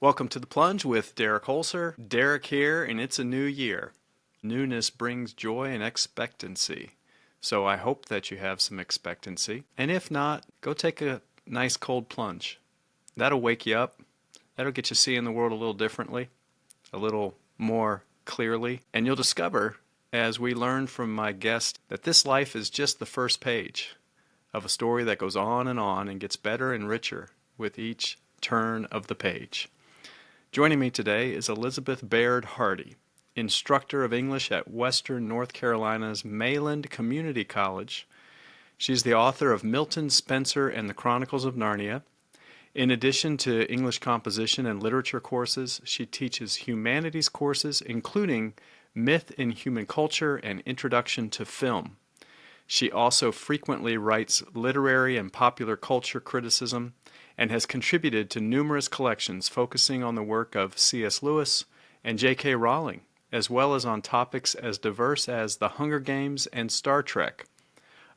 Welcome to The Plunge with Derek Holzer. Derek here, and it's a new year. Newness brings joy and expectancy. So I hope that you have some expectancy. And if not, go take a nice cold plunge. That'll wake you up. That'll get you seeing the world a little differently, a little more clearly. And you'll discover, as we learn from my guest, that this life is just the first page of a story that goes on and gets better and richer with each turn of the page. Joining me today is Elizabeth Baird Hardy, Instructor of English at Western North Carolina's Mayland Community College. She's the author of Milton, Spencer, and the Chronicles of Narnia. In addition to English composition and literature courses, she teaches humanities courses, including Myth in Human Culture and Introduction to Film. She also frequently writes literary and popular culture criticism and has contributed to numerous collections focusing on the work of C.S. Lewis and J.K. Rowling, as well as on topics as diverse as The Hunger Games and Star Trek.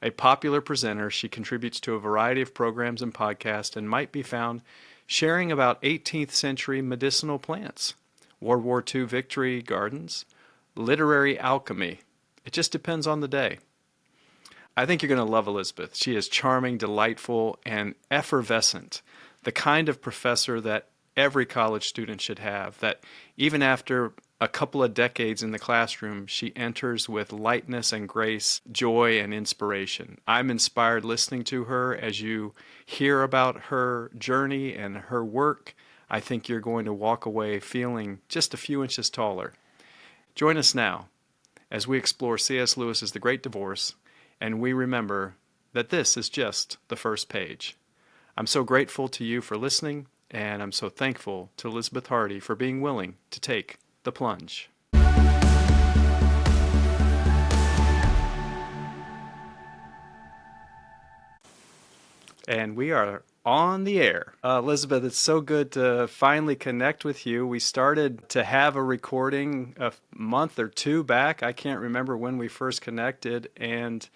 A popular presenter, she contributes to a variety of programs and podcasts and might be found sharing about 18th-century medicinal plants, World War II victory gardens, literary alchemy. It just depends on the day. I think you're going to love Elizabeth. She is charming, delightful, and effervescent. The kind of professor that every college student should have, that even after a couple of decades in the classroom, she enters with lightness and grace, joy and inspiration. I'm inspired listening to her. As you hear about her journey and her work, I think you're going to walk away feeling just a few inches taller. Join us now as we explore C.S. Lewis's The Great Divorce, and we remember that this is just the first page. I'm so grateful to you for listening, and I'm so thankful to Elizabeth Hardy for being willing to take the plunge. And we are on the air. Elizabeth, it's so good to finally connect with you. We started to have a recording a month or two back. I can't remember when we first connected, and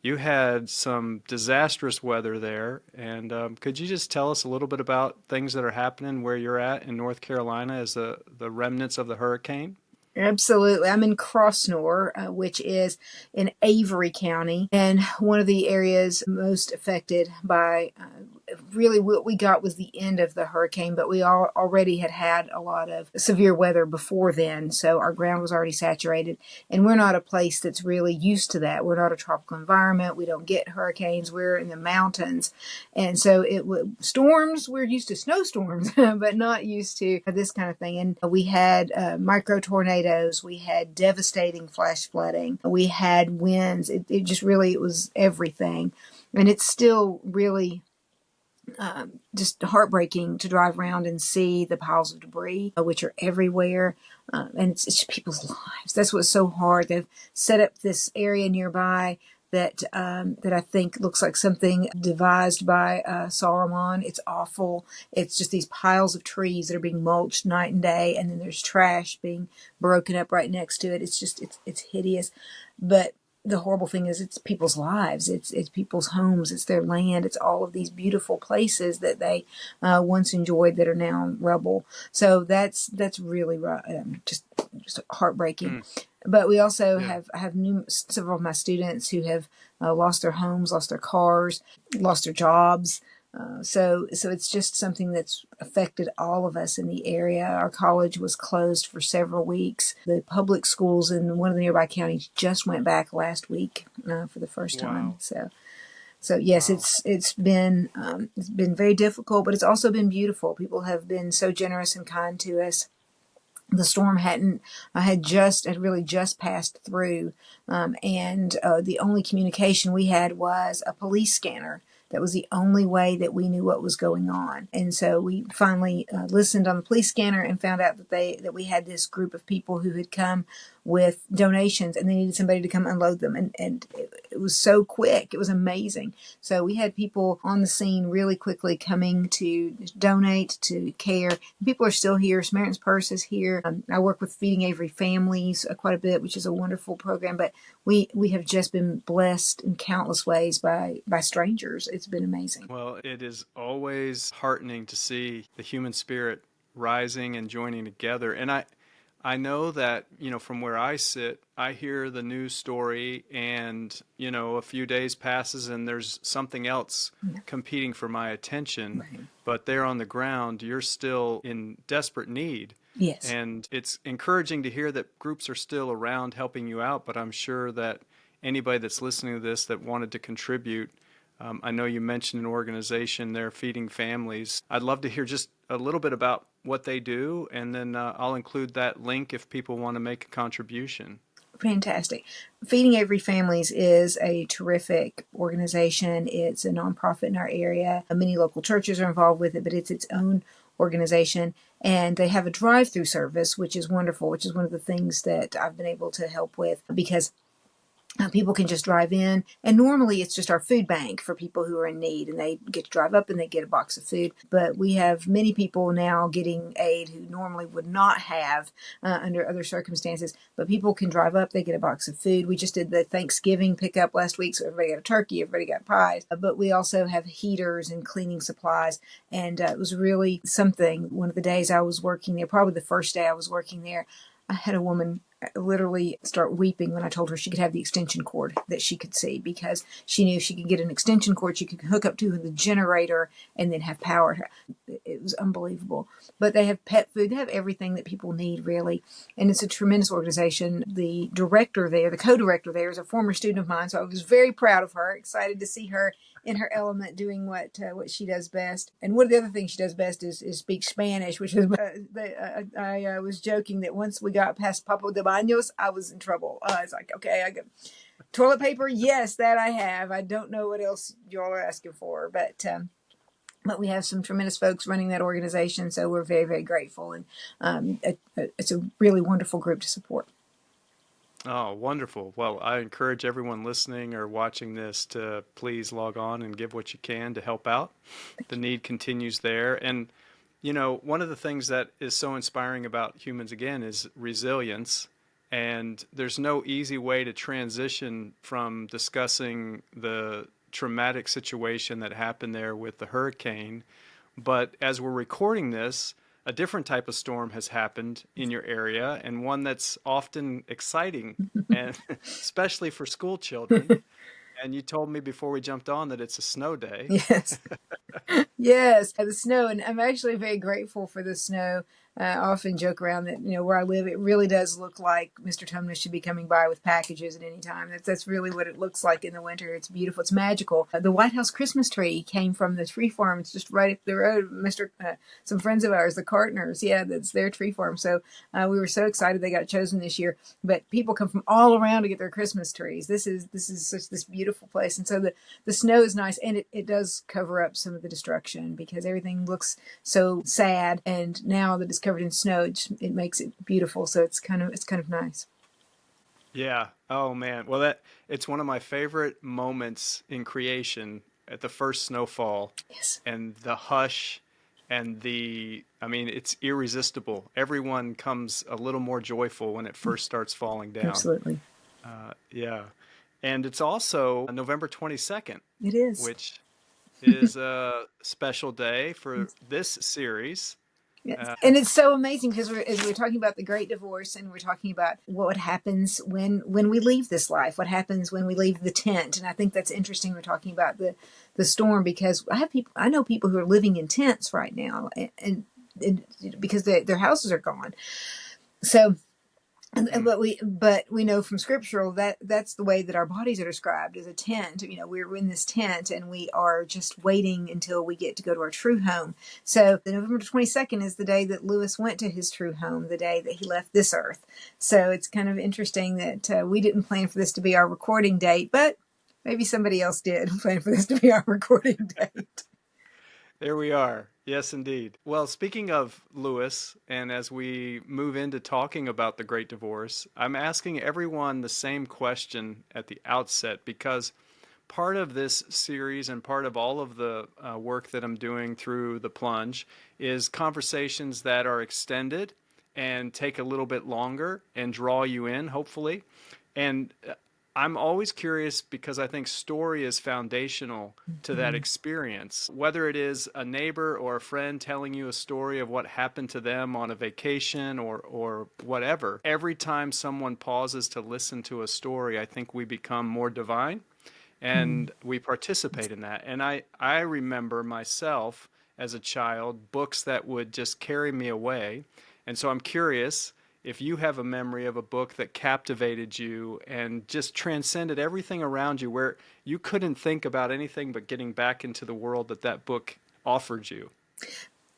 you had some disastrous weather there. And could you just tell us a little bit about things that are happening where you're at in North Carolina as the remnants of the hurricane? Absolutely. I'm in Crossnor, which is in Avery County, and one of the areas most affected by really what we got was the end of the hurricane, but we already had a lot of severe weather before then, so our ground was already saturated, and we're not a place that's really used to that. We're not a tropical environment. We don't get hurricanes. We're in the mountains, and so storms, we're used to snowstorms, but not used to this kind of thing. And we had micro tornadoes. We had devastating flash flooding. We had winds. It was everything. And it's still really just heartbreaking to drive around and see the piles of debris, which are everywhere. And it's people's lives. That's what's so hard. They've set up this area nearby that I think looks like something devised by Saruman. It's awful. It's just these piles of trees that are being mulched night and day, and then there's trash being broken up right next to it. It's hideous. But the horrible thing is it's people's lives. It's people's homes. It's their land. It's all of these beautiful places that they once enjoyed that are now rubble. So that's really just heartbreaking. But we also have several of my students who have lost their homes, lost their cars, lost their jobs. So it's just something that's affected all of us in the area. Our college was closed for several weeks. The public schools in one of the nearby counties just went back last week for the first time. So yes, wow. It's been very difficult, but it's also been beautiful. People have been so generous and kind to us. The storm had really just passed through, and the only communication we had was a police scanner. That was the only way that we knew what was going on. And so we finally listened on the police scanner and found out that we had this group of people who had come with donations, and they needed somebody to come unload them. And it was so quick. It was amazing. So we had people on the scene really quickly coming to donate, to care. People are still here. Samaritan's Purse is here. I work with Feeding Avery Families quite a bit, which is a wonderful program. But we have just been blessed in countless ways by strangers. It's been amazing. Well, it is always heartening to see the human spirit rising and joining together. And I know that, from where I sit, I hear the news story and, a few days passes and there's something else Yeah. competing for my attention. Right. But there on the ground, you're still in desperate need. Yes. And it's encouraging to hear that groups are still around helping you out. But I'm sure that anybody that's listening to this that wanted to contribute, I know you mentioned an organization there, Feeding Families. I'd love to hear just a little bit about what they do, and then I'll include that link if people want to make a contribution. Fantastic. Feeding Every Families is a terrific organization. It's a nonprofit in our area. Many local churches are involved with it, but it's its own organization. And they have a drive-through service, which is wonderful, which is one of the things that I've been able to help with because people can just drive in, and normally it's just our food bank for people who are in need, and they get to drive up and they get a box of food. But we have many people now getting aid who normally would not have under other circumstances. But people can drive up, they get a box of food. We just did the Thanksgiving pickup last week, so everybody got a turkey, everybody got pies. But we also have heaters and cleaning supplies, and it was really something. One of the days I was working there, probably the first day I was working there, I had a woman literally start weeping when I told her she could have the extension cord that she could see, because she knew she could get an extension cord, she could hook up to the generator and then have power. It was unbelievable. But they have pet food, they have everything that people need, really. And it's a tremendous organization. The director there, the co-director there, is a former student of mine, so I was very proud of her, excited to see her in her element doing what she does best. And one of the other things she does best is speak Spanish, which is I was joking that once we got past Papo de Baños, I was in trouble. It's like, okay, I got toilet paper. Yes, that I have. I don't know what else y'all are asking for, but we have some tremendous folks running that organization, so we're very, very grateful. And it's a really wonderful group to support. Oh, wonderful. Well, I encourage everyone listening or watching this to please log on and give what you can to help out. The need continues there. And, one of the things that is so inspiring about humans, again, is resilience. And there's no easy way to transition from discussing the traumatic situation that happened there with the hurricane. But as we're recording this, a different type of storm has happened in your area, and one that's often exciting, and especially for school children. And you told me before we jumped on that it's a snow day. Yes. Yes, the snow, and I'm actually very grateful for the snow. I often joke around that, where I live, it really does look like Mr. Tumnus should be coming by with packages at any time. That's really what it looks like in the winter. It's beautiful. It's magical. The White House Christmas tree came from the tree farm. It's just right up the road. Some friends of ours, the Cartners, yeah, that's their tree farm. So we were so excited they got chosen this year. But people come from all around to get their Christmas trees. This is such this beautiful place, and so the snow is nice, and it does cover up some of the destruction because everything looks so sad, and now that it's covered in snow, it makes it beautiful. So it's kind of nice. Yeah. Oh man. Well, it's one of my favorite moments in creation at the first snowfall, Yes, and the hush and I mean, it's irresistible. Everyone comes a little more joyful when it first starts falling down. absolutely, Yeah. And it's also November 22nd, it is. which is a special day for this series. Yes. And it's so amazing because as we're talking about the great divorce, and we're talking about what happens when we leave this life, what happens when we leave the tent. And I think that's interesting. We're talking about the storm because I know people who are living in tents right now, and because their houses are gone. So, Mm. but we know from scriptural that that's the way that our bodies are described as a tent. We're in this tent and we are just waiting until we get to go to our true home. So the November 22nd is the day that Lewis went to his true home, the day that he left this earth. So it's kind of interesting that we didn't plan for this to be our recording date, but maybe somebody else did plan for this to be our recording date. There we are. Yes, indeed. Well, speaking of Lewis, and as we move into talking about the Great Divorce, I'm asking everyone the same question at the outset because part of this series and part of all of the work that I'm doing through the plunge is conversations that are extended and take a little bit longer and draw you in, hopefully. And I'm always curious because I think story is foundational to that Mhm. experience. Whether it is a neighbor or a friend telling you a story of what happened to them on a vacation or whatever, every time someone pauses to listen to a story, I think we become more divine Mhm. and we participate in that. And I remember myself as a child, books that would just carry me away. And so I'm curious if you have a memory of a book that captivated you and just transcended everything around you, where you couldn't think about anything but getting back into the world that that book offered you.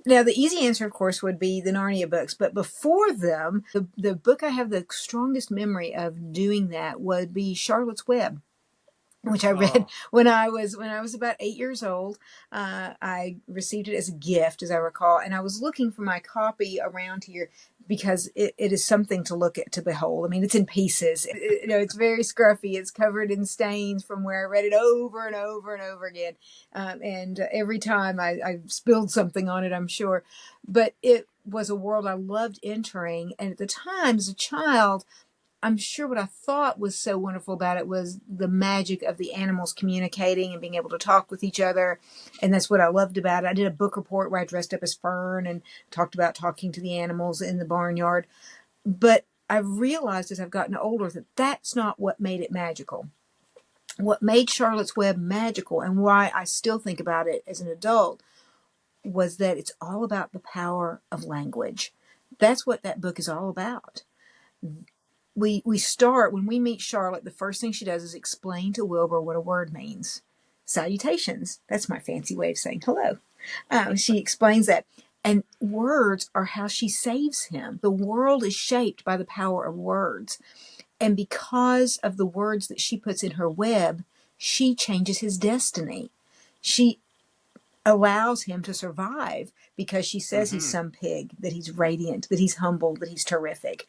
Now, the easy answer, of course, would be the Narnia books. But before them, the book I have the strongest memory of doing that would be Charlotte's Web, which I read Oh, when I was about 8 years old. I received it as a gift, as I recall, and I was looking for my copy around here because it is something to look at, to behold. I mean, it's in pieces. It's very scruffy. It's covered in stains from where I read it over and over and over again, and every time I spilled something on it, I'm sure. But it was a world I loved entering, and at the time, as a child, I'm sure what I thought was so wonderful about it was the magic of the animals communicating and being able to talk with each other. And that's what I loved about it. I did a book report where I dressed up as Fern and talked about talking to the animals in the barnyard. But I've realized as I've gotten older that that's not what made it magical. What made Charlotte's Web magical and why I still think about it as an adult was that it's all about the power of language. That's what that book is all about. We start when we meet Charlotte. The first thing she does is explain to Wilbur what a word means. Salutations. That's my fancy way of saying hello. She explains that. And words are how she saves him. The world is shaped by the power of words. And because of the words that she puts in her web, she changes his destiny. She allows him to survive because she says he's mm-hmm. some pig, that he's radiant, that he's humble, that he's terrific.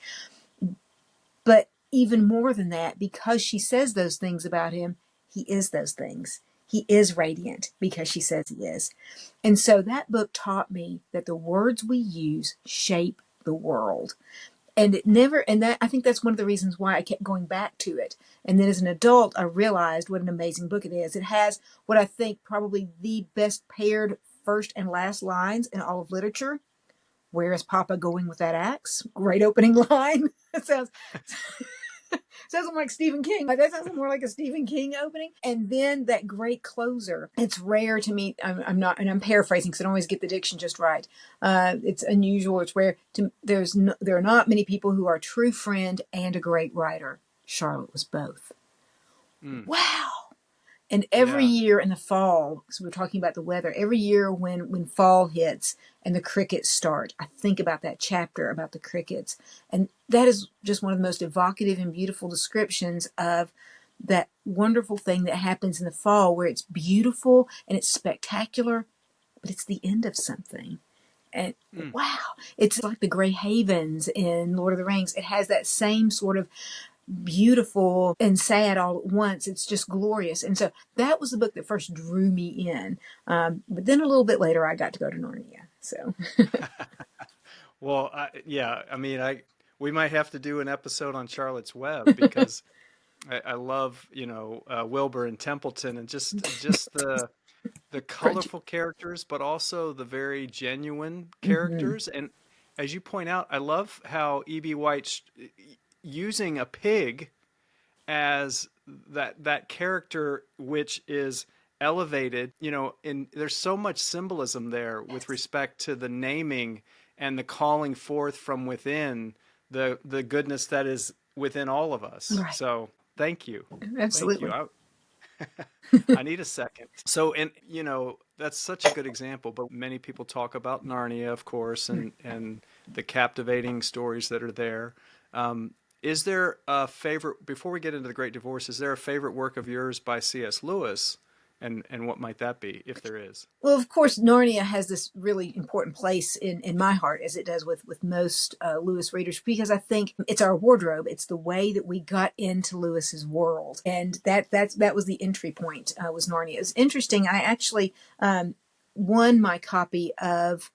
But even more than that, because she says those things about him, he is those things. He is radiant because she says he is. And so that book taught me that the words we use shape the world. And it never, and that, I think that's one of the reasons why I kept going back to it. And then as an adult, I realized what an amazing book it is. It has what I think probably the best paired first and last lines in all of literature. Where is Papa going with that axe? Great opening line. It sounds like Stephen King. Like that sounds more like a Stephen King opening. And then that great closer. It's rare to meet. I'm not, and I'm paraphrasing because I don't always get the diction just right. It's unusual. It's rare. There are not many people who are a true friend and a great writer. Charlotte was both. Mm, Wow. And every yeah. year in the fall, so we're talking about the weather, every year when fall hits and the crickets start, I think about that chapter about the crickets. And that is just one of the most evocative and beautiful descriptions of that wonderful thing that happens in the fall where it's beautiful and it's spectacular, but it's the end of something. And Mm. wow, it's like the Grey Havens in Lord of the Rings. It has that same sort of beautiful and sad all at once. It's just glorious. And so that was the book that first drew me in. But then a little bit later, I got to go to Narnia. So, Well, yeah, I mean, we might have to do an episode on Charlotte's Web because I love, Wilbur and Templeton and just the colorful characters, but also the very genuine mm-hmm. characters. And as you point out, I love how E.B. White's using a pig as that character which is elevated, and there's so much symbolism there with respect to the naming and the calling forth from within the goodness that is within all of us. Right. So thank you. Thank you. Absolutely. I need a second. So, and that's such a good example, but many people talk about Narnia, of course, and the captivating stories that are there. Is there a favorite, before we get into The Great Divorce, is there a favorite work of yours by C.S. Lewis? And what might that be, if there is? Well, of course, Narnia has this really important place in my heart, as it does with most Lewis readers, because I think it's our wardrobe. It's the way that we got into Lewis's world, and that was the entry point. Was Narnia? It's interesting. I actually won my copy of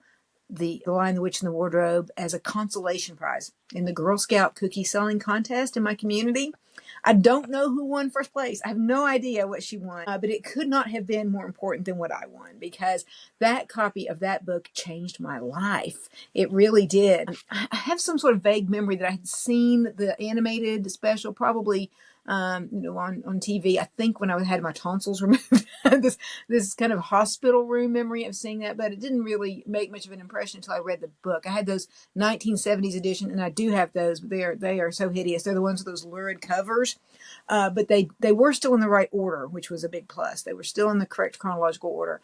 the Lion, the Witch, and the Wardrobe as a consolation prize in the Girl Scout cookie selling contest in my community. I don't know who won first place. I have no idea what she won, but it could not have been more important than what I won, because that copy of that book changed my life. It really did. I have some sort of vague memory that I had seen the animated special, probably on TV. I think when I had my tonsils removed, this kind of hospital room memory of seeing that, but it didn't really make much of an impression until I read the book. I had those 1970s edition, and I do have those, but they are so hideous. They're the ones with those lurid covers, but they were still in the right order, which was a big plus. They were still in the correct chronological order.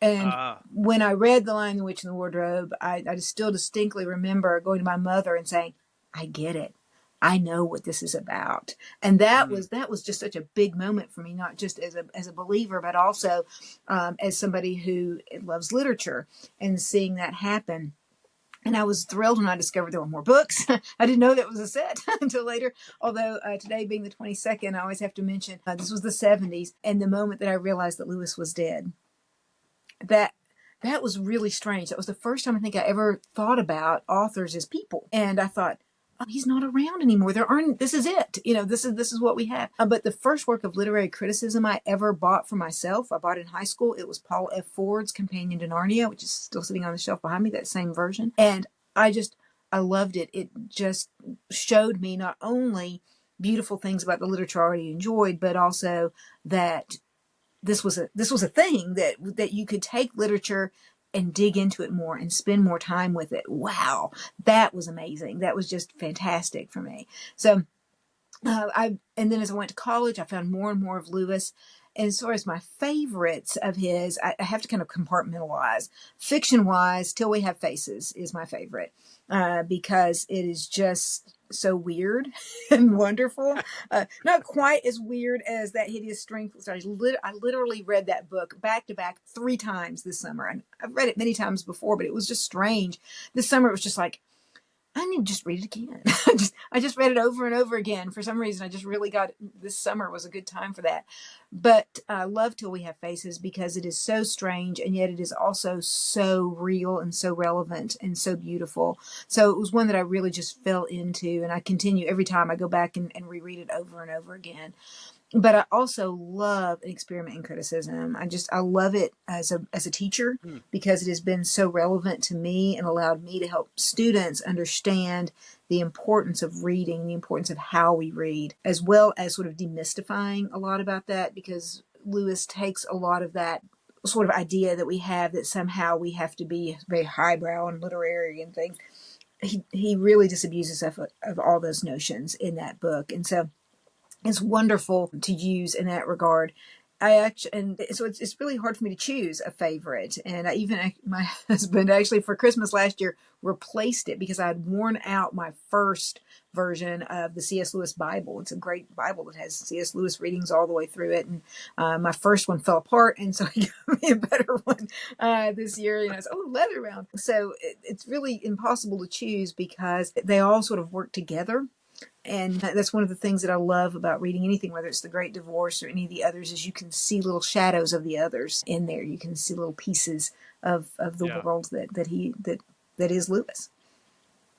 And Ah, when I read The Lion, the Witch, and the Wardrobe, I just still distinctly remember going to my mother and saying, "I get it. I know what this is about." And mm, that was just such a big moment for me, not just as a believer, but also as somebody who loves literature, and seeing that happen. And I was thrilled when I discovered there were more books. I didn't know that was a set until later. Although today being the 22nd, I always have to mention this was the 70s, and the moment that I realized that Lewis was dead, that that was really strange. That was the first time I think I ever thought about authors as people, and I thought, "Oh, he's not around anymore. There aren't. This is it. This is what we have." But the first work of literary criticism I ever bought for myself, I bought in high school. It was Paul F. Ford's Companion to Narnia, which is still sitting on the shelf behind me. That same version, and I loved it. It just showed me not only beautiful things about the literature I already enjoyed, but also that this was a thing that you could take literature and dig into it more and spend more time with it. Wow, that was amazing. That was just fantastic for me. So and then as I went to college, I found more and more of Lewis. And as far as my favorites of his, I have to kind of compartmentalize. Fiction wise, Till We Have Faces is my favorite, because it is just so weird and wonderful. Not quite as weird as That Hideous Strength. I literally read that book back to back 3 times this summer. And I've read it many times before, but it was just strange. This summer it was just like, I need to just read it again. I just read it over and over again. For some reason, I just really got this summer was a good time for that. But I love Till We Have Faces because it is so strange, and yet it is also so real and so relevant and so beautiful. So it was one that I really just fell into, and I continue every time I go back and reread it over and over again. But I also love an experiment in criticism. I love it as a teacher, mm, because it has been so relevant to me and allowed me to help students understand the importance of reading, the importance of how we read, as well as sort of demystifying a lot about that, because Lewis takes a lot of that sort of idea that we have that somehow we have to be very highbrow and literary and things. He really disabuses of all those notions in that book. And so it's wonderful to use in that regard. And so it's really hard for me to choose a favorite. And my husband actually for Christmas last year replaced it because I had worn out my first version of the C.S. Lewis Bible. It's a great Bible that has C.S. Lewis readings all the way through it. And my first one fell apart, and so he got me a better one this year. It's leather bound. So it's really impossible to choose because they all sort of work together. And that's one of the things that I love about reading anything, whether it's The Great Divorce or any of the others, is you can see little shadows of the others in there. You can see little pieces of the yeah. world that is Lewis.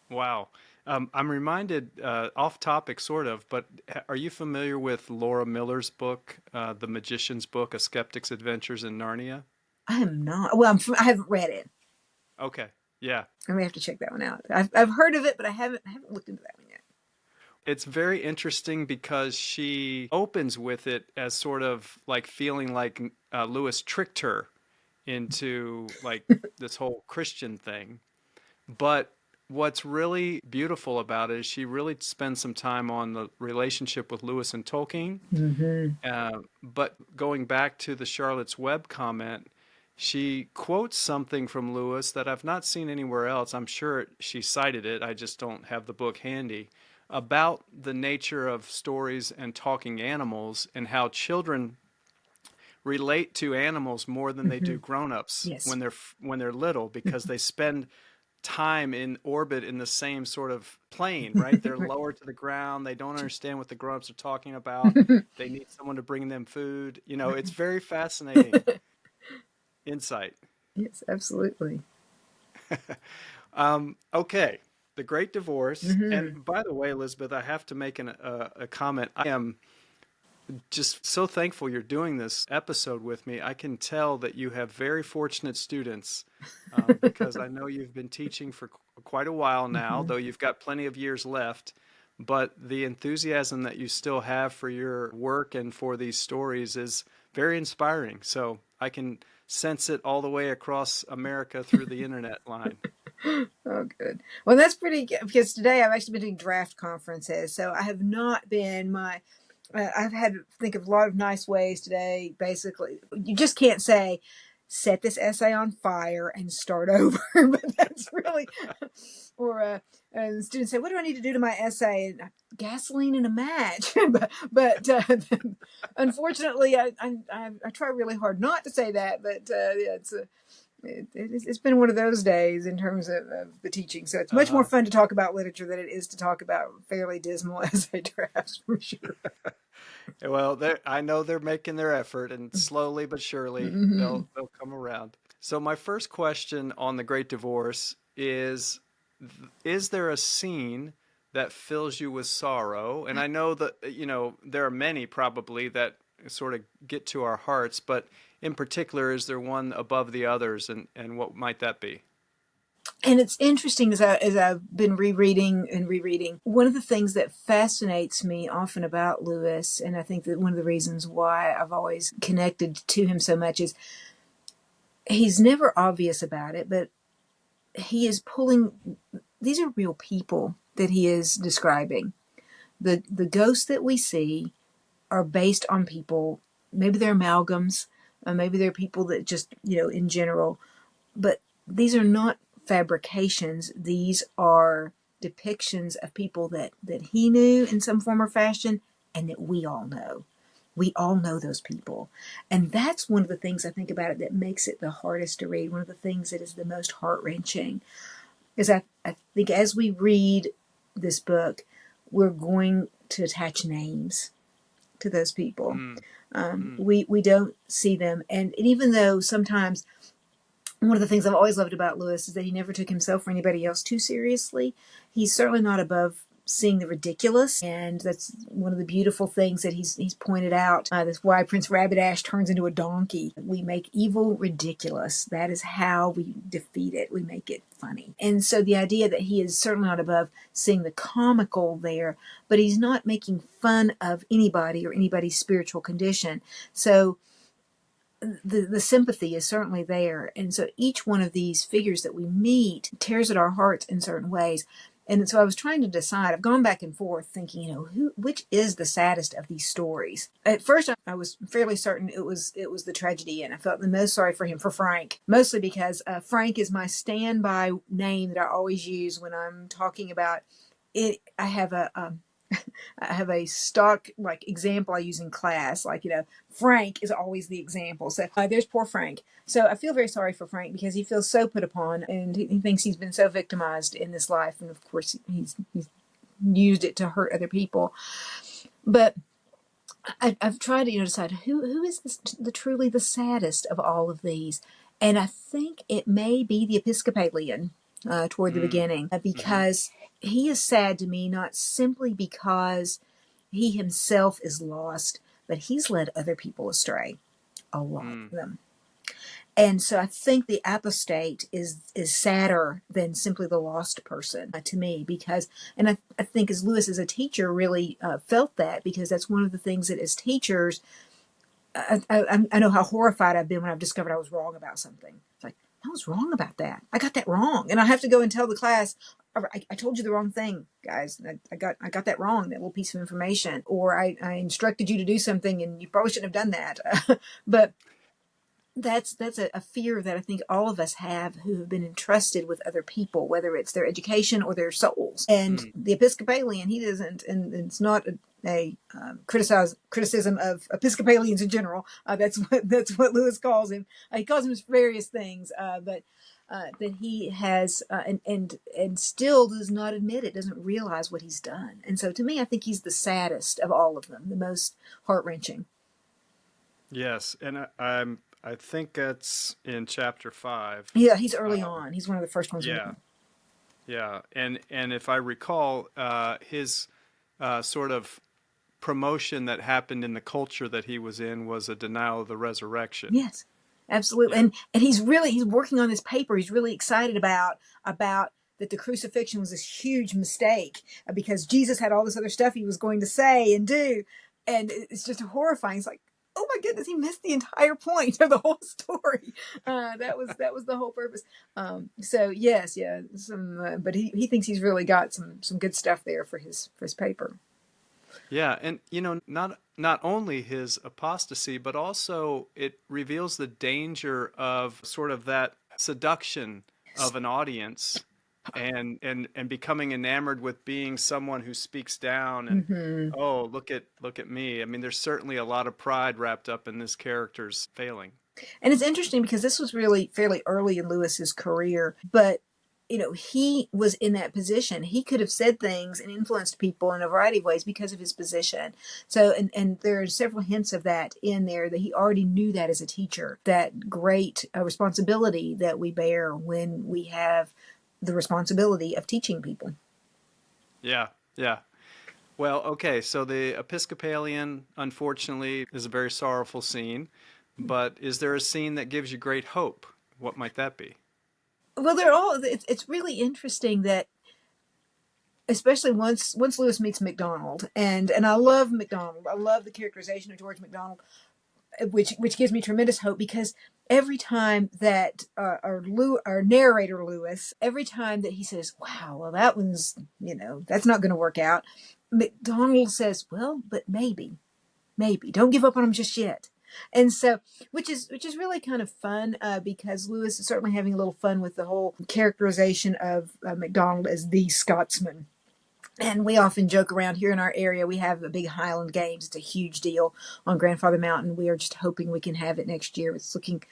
Wow. I'm reminded, off topic sort of, but are you familiar with Laura Miller's book, The Magician's Book, A Skeptic's Adventures in Narnia? I am not. Well, I haven't read it. Okay. Yeah. I may have to check that one out. I've heard of it, but I haven't looked into that one yet. It's very interesting because she opens with it as sort of like feeling like Lewis tricked her into like this whole Christian thing. But what's really beautiful about it is she really spends some time on the relationship with Lewis and Tolkien. Mm-hmm. But going back to the Charlotte's Web comment, she quotes something from Lewis that I've not seen anywhere else. I'm sure she cited it. I just don't have the book handy about the nature of stories and talking animals and how children relate to animals more than they Mm-hmm. do grown-ups Yes. when they're little because they spend time in orbit in the same sort of plane, right? They're lower to the ground. They don't understand what the grown-ups are talking about. They need someone to bring them food. It's very fascinating insight. Yes, absolutely. Okay. The Great Divorce. And Hmm. by the way, Elizabeth, I have to make a comment. I am just so thankful you're doing this episode with me. I can tell that you have very fortunate students because I know you've been teaching for quite a while now, Hmm. though you've got plenty of years left. But the enthusiasm that you still have for your work and for these stories is very inspiring. So I can sense it all the way across America through the internet line. Oh, good. Well, that's pretty good because today I've actually been doing draft conferences. So I have not been I've had to think of a lot of nice ways today. Basically, you just can't say, set this essay on fire and start over. But that's really, or and the students say, what do I need to do to my essay? And gasoline and a match. But unfortunately, I try really hard not to say that. But yeah, it's been one of those days in terms of the teaching. So it's much more Uh-huh. fun to talk about literature than it is to talk about fairly dismal essay drafts, for sure. Well, I know they're making their effort, and slowly but surely Hmm. they'll come around. So my first question on the Great Divorce is there a scene that fills you with sorrow? And I know that there are many probably that sort of get to our hearts, but in particular, is there one above the others, and what might that be? And it's interesting as I've been rereading and rereading. One of the things that fascinates me often about Lewis, and I think that one of the reasons why I've always connected to him so much, is he's never obvious about it, but he is pulling. These are real people that he is describing. The ghosts that we see are based on people. Maybe they're amalgams, maybe they're people that just in general, but these are not fabrications. These are depictions of people that he knew in some form or fashion, and that we all know. We all know those people. And that's one of the things I think about it that makes it the hardest to read. One of the things that is the most heart wrenching is I think as we read this book, we're going to attach names to those people. Mm, mm, We don't see them, and even though sometimes one of the things I've always loved about Lewis is that he never took himself or anybody else too seriously. He's certainly not above seeing the ridiculous, and that's one of the beautiful things that he's pointed out. That's why Prince Rabbit turns into a donkey. We make evil ridiculous. That is how we defeat it. We make it funny. And so the idea that he is certainly not above seeing the comical there, but he's not making fun of anybody or anybody's spiritual condition. So the sympathy is certainly there. And so each one of these figures that we meet tears at our hearts in certain ways. And so I was trying to decide. I've gone back and forth thinking, which is the saddest of these stories. At first, I was fairly certain it was the tragedy, and I felt the most sorry for him, for Frank, mostly because Frank is my standby name that I always use when I'm talking about it. I have a stock like example I use in class. Like, Frank is always the example. So there's poor Frank. So I feel very sorry for Frank because he feels so put upon, and he thinks he's been so victimized in this life. And of course, he's used it to hurt other people. But I've tried to decide who is the truly the saddest of all of these. And I think it may be the Episcopalian toward the mm, beginning, hmm. because he is sad to me, not simply because he himself is lost, but he's led other people astray, a lot Mm. of them. And so I think the apostate is sadder than simply the lost person to me, because, and I think as Lewis as a teacher really felt that, because that's one of the things that as teachers, I know how horrified I've been when I've discovered I was wrong about something. It's like, I was wrong about that. I got that wrong. And I have to go and tell the class, I told you the wrong thing, guys. I got that wrong, that little piece of information. Or I instructed you to do something and you probably shouldn't have done that. But that's a fear that I think all of us have who have been entrusted with other people, whether it's their education or their souls. And Mm. the Episcopalian, he doesn't, and it's not a criticism of Episcopalians in general. That's what Lewis calls him. He calls him various things, but that he has and still does not admit it, doesn't realize what he's done. And so, to me, I think he's the saddest of all of them, the most heart wrenching. Yes, and I think that's in chapter 5. Yeah, he's early Um, on. He's one of the first ones we yeah, meet. Yeah, and if I recall, his sort of promotion that happened in the culture that he was in was a denial of the resurrection. Yes, absolutely. Yeah. And he's working on this paper. He's really excited about that the crucifixion was this huge mistake because Jesus had all this other stuff he was going to say and do, and it's just horrifying. It's like, oh my goodness, he missed the entire point of the whole story. That was the whole purpose. So yes, yeah, but he thinks he's really got some good stuff there for his paper. Yeah, and not only his apostasy, but also it reveals the danger of sort of that seduction of an audience and becoming enamored with being someone who speaks down and Hmm. oh, look at me. I mean, there's certainly a lot of pride wrapped up in this character's failing. And it's interesting because this was really fairly early in Lewis's career, but he was in that position. He could have said things and influenced people in a variety of ways because of his position. So, and there are several hints of that in there that he already knew that as a teacher, that great responsibility that we bear when we have the responsibility of teaching people. Yeah, yeah. Well, okay, so the Episcopalian, unfortunately, is a very sorrowful scene, but is there a scene that gives you great hope? What might that be? Well, it's really interesting that especially once Lewis meets McDonald, and I love McDonald. I love the characterization of George McDonald, which gives me tremendous hope because every time that our narrator Lewis, every time that he says, "Wow, well that one's that's not going to work out," McDonald says, "Well, but maybe don't give up on him just yet." And so, which is really kind of fun because Lewis is certainly having a little fun with the whole characterization of McDonald as the Scotsman. And we often joke around here in our area. We have a big Highland Games. It's a huge deal on Grandfather Mountain. We are just hoping we can have it next year. It's looking,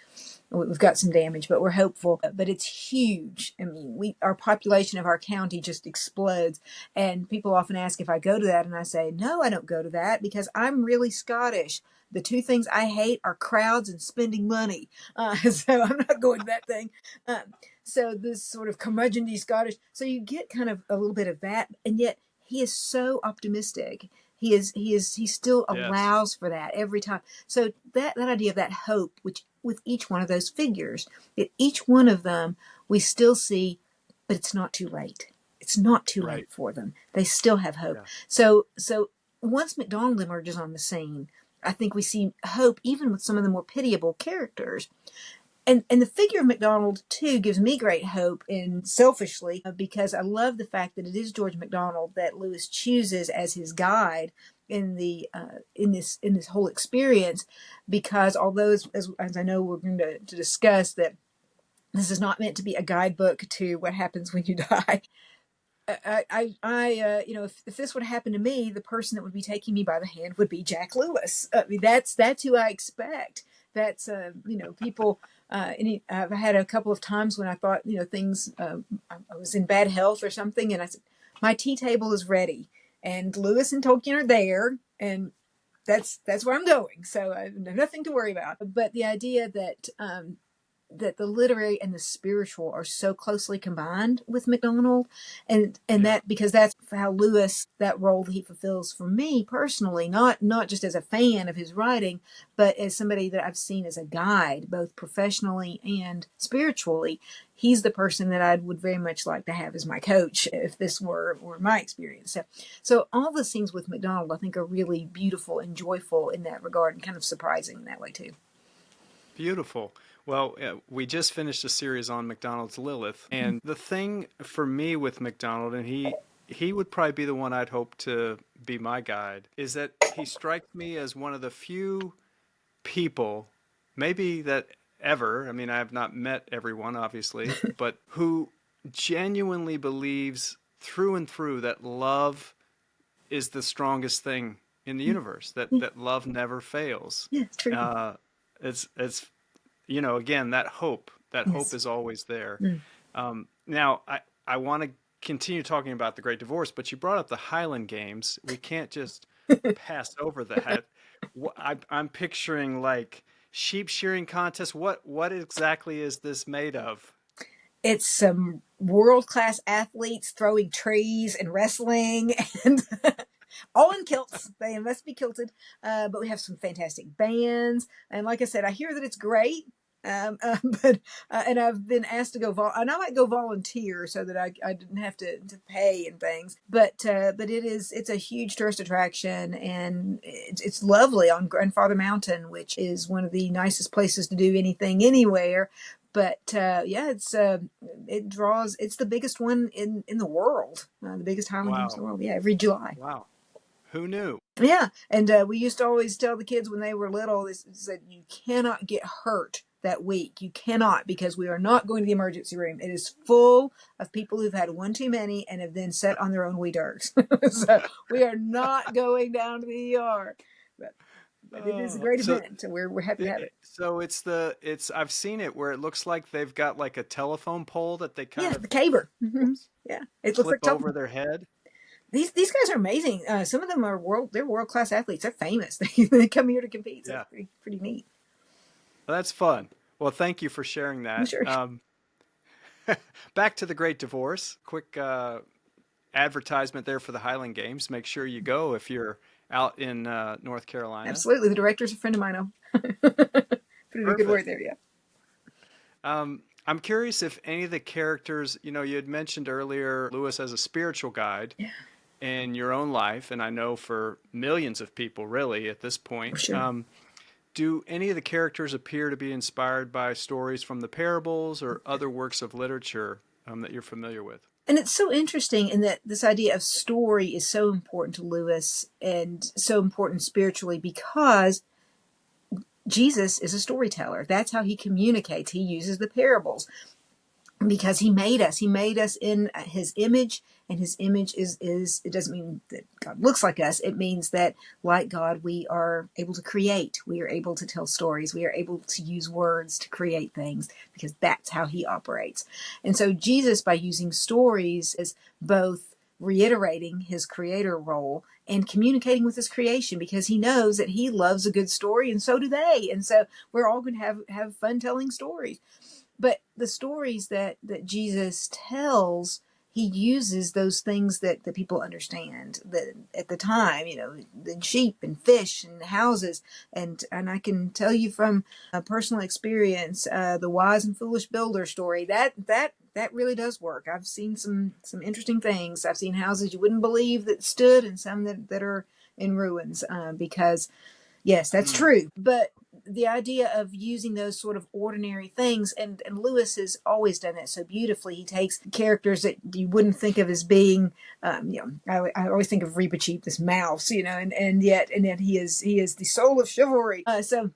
we've got some damage, but we're hopeful. But it's huge. I mean, our population of our county just explodes. And people often ask if I go to that, and I say, no, I don't go to that because I'm really Scottish. The two things I hate are crowds and spending money. So I'm not going to that thing. So this sort of curmudgeonly Scottish. So you get kind of a little bit of that, and yet he is so optimistic. He still Yes. allows for that every time. So that idea of that hope, which with each one of those figures, that each one of them we still see, but it's not too late. It's not too Right. late for them. They still have hope. Yeah. So once MacDonald emerges on the scene, I think we see hope even with some of the more pitiable characters. And the figure of MacDonald too gives me great hope in selfishly because I love the fact that it is George MacDonald that Lewis chooses as his guide in the in this whole experience because although as I know we're going to discuss that this is not meant to be a guidebook to what happens when you die. If this would happen to me, the person that would be taking me by the hand would be Jack Lewis. I mean, that's who I expect. That's people. I've had a couple of times when I thought things. I was in bad health or something, and I said, "My tea table is ready," and Lewis and Tolkien are there, and that's where I'm going. So I have nothing to worry about. But the idea that the literary and the spiritual are so closely combined with MacDonald, and Yeah. that because that's how Lewis, that role that he fulfills for me personally, not just as a fan of his writing, but as somebody that I've seen as a guide both professionally and spiritually. He's the person that I would very much like to have as my coach if this were my experience. So all the scenes with MacDonald I think are really beautiful and joyful in that regard and kind of surprising in that way too. Beautiful. Well, we just finished a series on McDonald's Lilith, and the thing for me with McDonald, and he would probably be the one I'd hope to be my guide, is that he strikes me as one of the few people, maybe that ever, I mean, I have not met everyone, obviously, but who genuinely believes through and through that love is the strongest thing in the universe, Yeah, that love never fails. yeah, it's true. Uh, it's again, that hope Yes. is always there. Mm. Now, I want to continue talking about the Great Divorce, but you brought up the Highland Games. We can't just pass over that. I'm picturing like sheep shearing contest. What exactly is this made of? It's some world-class athletes throwing trees and wrestling and all in kilts. They must be kilted. But we have some fantastic bands. And like I said, I hear that it's great. But and I've been asked to go and I might go volunteer so that I didn't have to pay and things. But it's a huge tourist attraction, and it's lovely on Grandfather Mountain, which is one of the nicest places to do anything anywhere. But yeah, it's the biggest one in the world, the biggest Highland Games in the Wow. world. Yeah, every July. Wow. Who knew? Yeah, and we used to always tell the kids when they were little, they said, you cannot get hurt that week. You cannot, because we are not going to the emergency room. It is full of people who've had one too many and have then sat on their own wee dirks. So we are not going down to the ER. But it is a great So event, so we're happy to have it. so it's I've seen it where it looks like they've got like a telephone pole that they Yeah, kind of the caber. Yeah, it looks flip like over telephone. their head. These guys are amazing. Some of them are they're world class athletes. They're famous. They come here to compete. So Yeah. it's pretty neat. Well, that's fun. Well, thank you for sharing I'm that. sure. Back to the Great Divorce. Quick advertisement there for the Highland Games. Make sure you go if you're out in North Carolina. Absolutely. The director's a friend of mine. Put in a good word Perfect. there, yeah. I'm curious if any of the characters, you had mentioned earlier Lewis as a spiritual guide Yeah, in your own life, and I know for millions of people really at this for point. sure. Do any of the characters appear to be inspired by stories from the parables or other works of literature that you're familiar with? And it's so interesting in that this idea of story is so important to Lewis and so important spiritually because Jesus is a storyteller. That's how he communicates. He uses the parables because he made us. He made us in his image, and his image is it doesn't mean that God looks like us. It means that like God, we are able to create. We are able to tell stories. We are able to use words to create things because that's how he operates. And so Jesus, by using stories, is both reiterating his creator role and communicating with his creation because he knows that he loves a good story and so do they. And so we're all going to have fun telling stories. But the stories that Jesus tells, he uses those things that people understand that at the time, the sheep and fish and houses. And I can tell you from personal experience, the wise and foolish builder story, that really does work. I've seen some interesting things. I've seen houses you wouldn't believe that stood and some that are in ruins because yes, that's Mm. true. But the idea of using those sort of ordinary things, and Lewis has always done that so beautifully. He takes characters that you wouldn't think of as being, I always think of Reepicheep, this mouse, and yet he is the soul of chivalry. So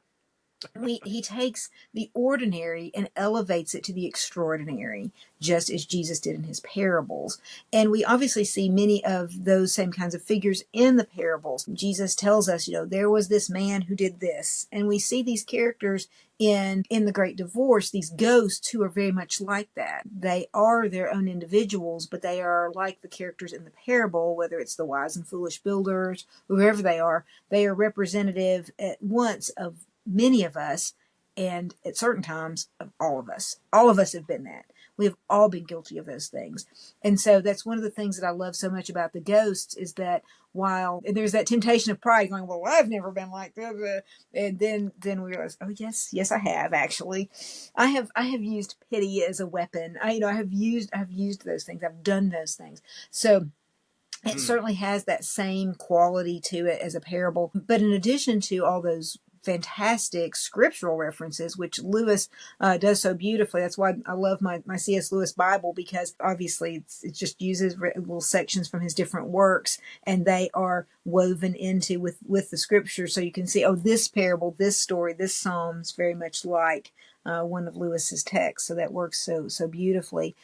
he takes the ordinary and elevates it to the extraordinary, just as Jesus did in his parables. And we obviously see many of those same kinds of figures in the parables. Jesus tells us, there was this man who did this, and we see these characters in the Great Divorce, these ghosts who are very much like that. They are their own individuals, but they are like the characters in the parable, whether it's the wise and foolish builders, whoever they are representative at once of many of us, and at certain times of all of us. All of us have been that. We have all been guilty of those things. And so that's one of the things that I love so much about the ghosts is that while there's that temptation of pride going, well, I've never been like this. And then we realize, oh yes, I have actually. I have used pity as a weapon. I have used those things. I've done those things. So it Mm. certainly has that same quality to it as a parable. But in addition to all those fantastic scriptural references, which Lewis does so beautifully. That's why I love my C.S. Lewis Bible, because obviously it just uses little sections from his different works, and they are woven into with the scripture. So you can see, oh, this parable, this story, this psalm is very much like one of Lewis's texts. So that works so beautifully.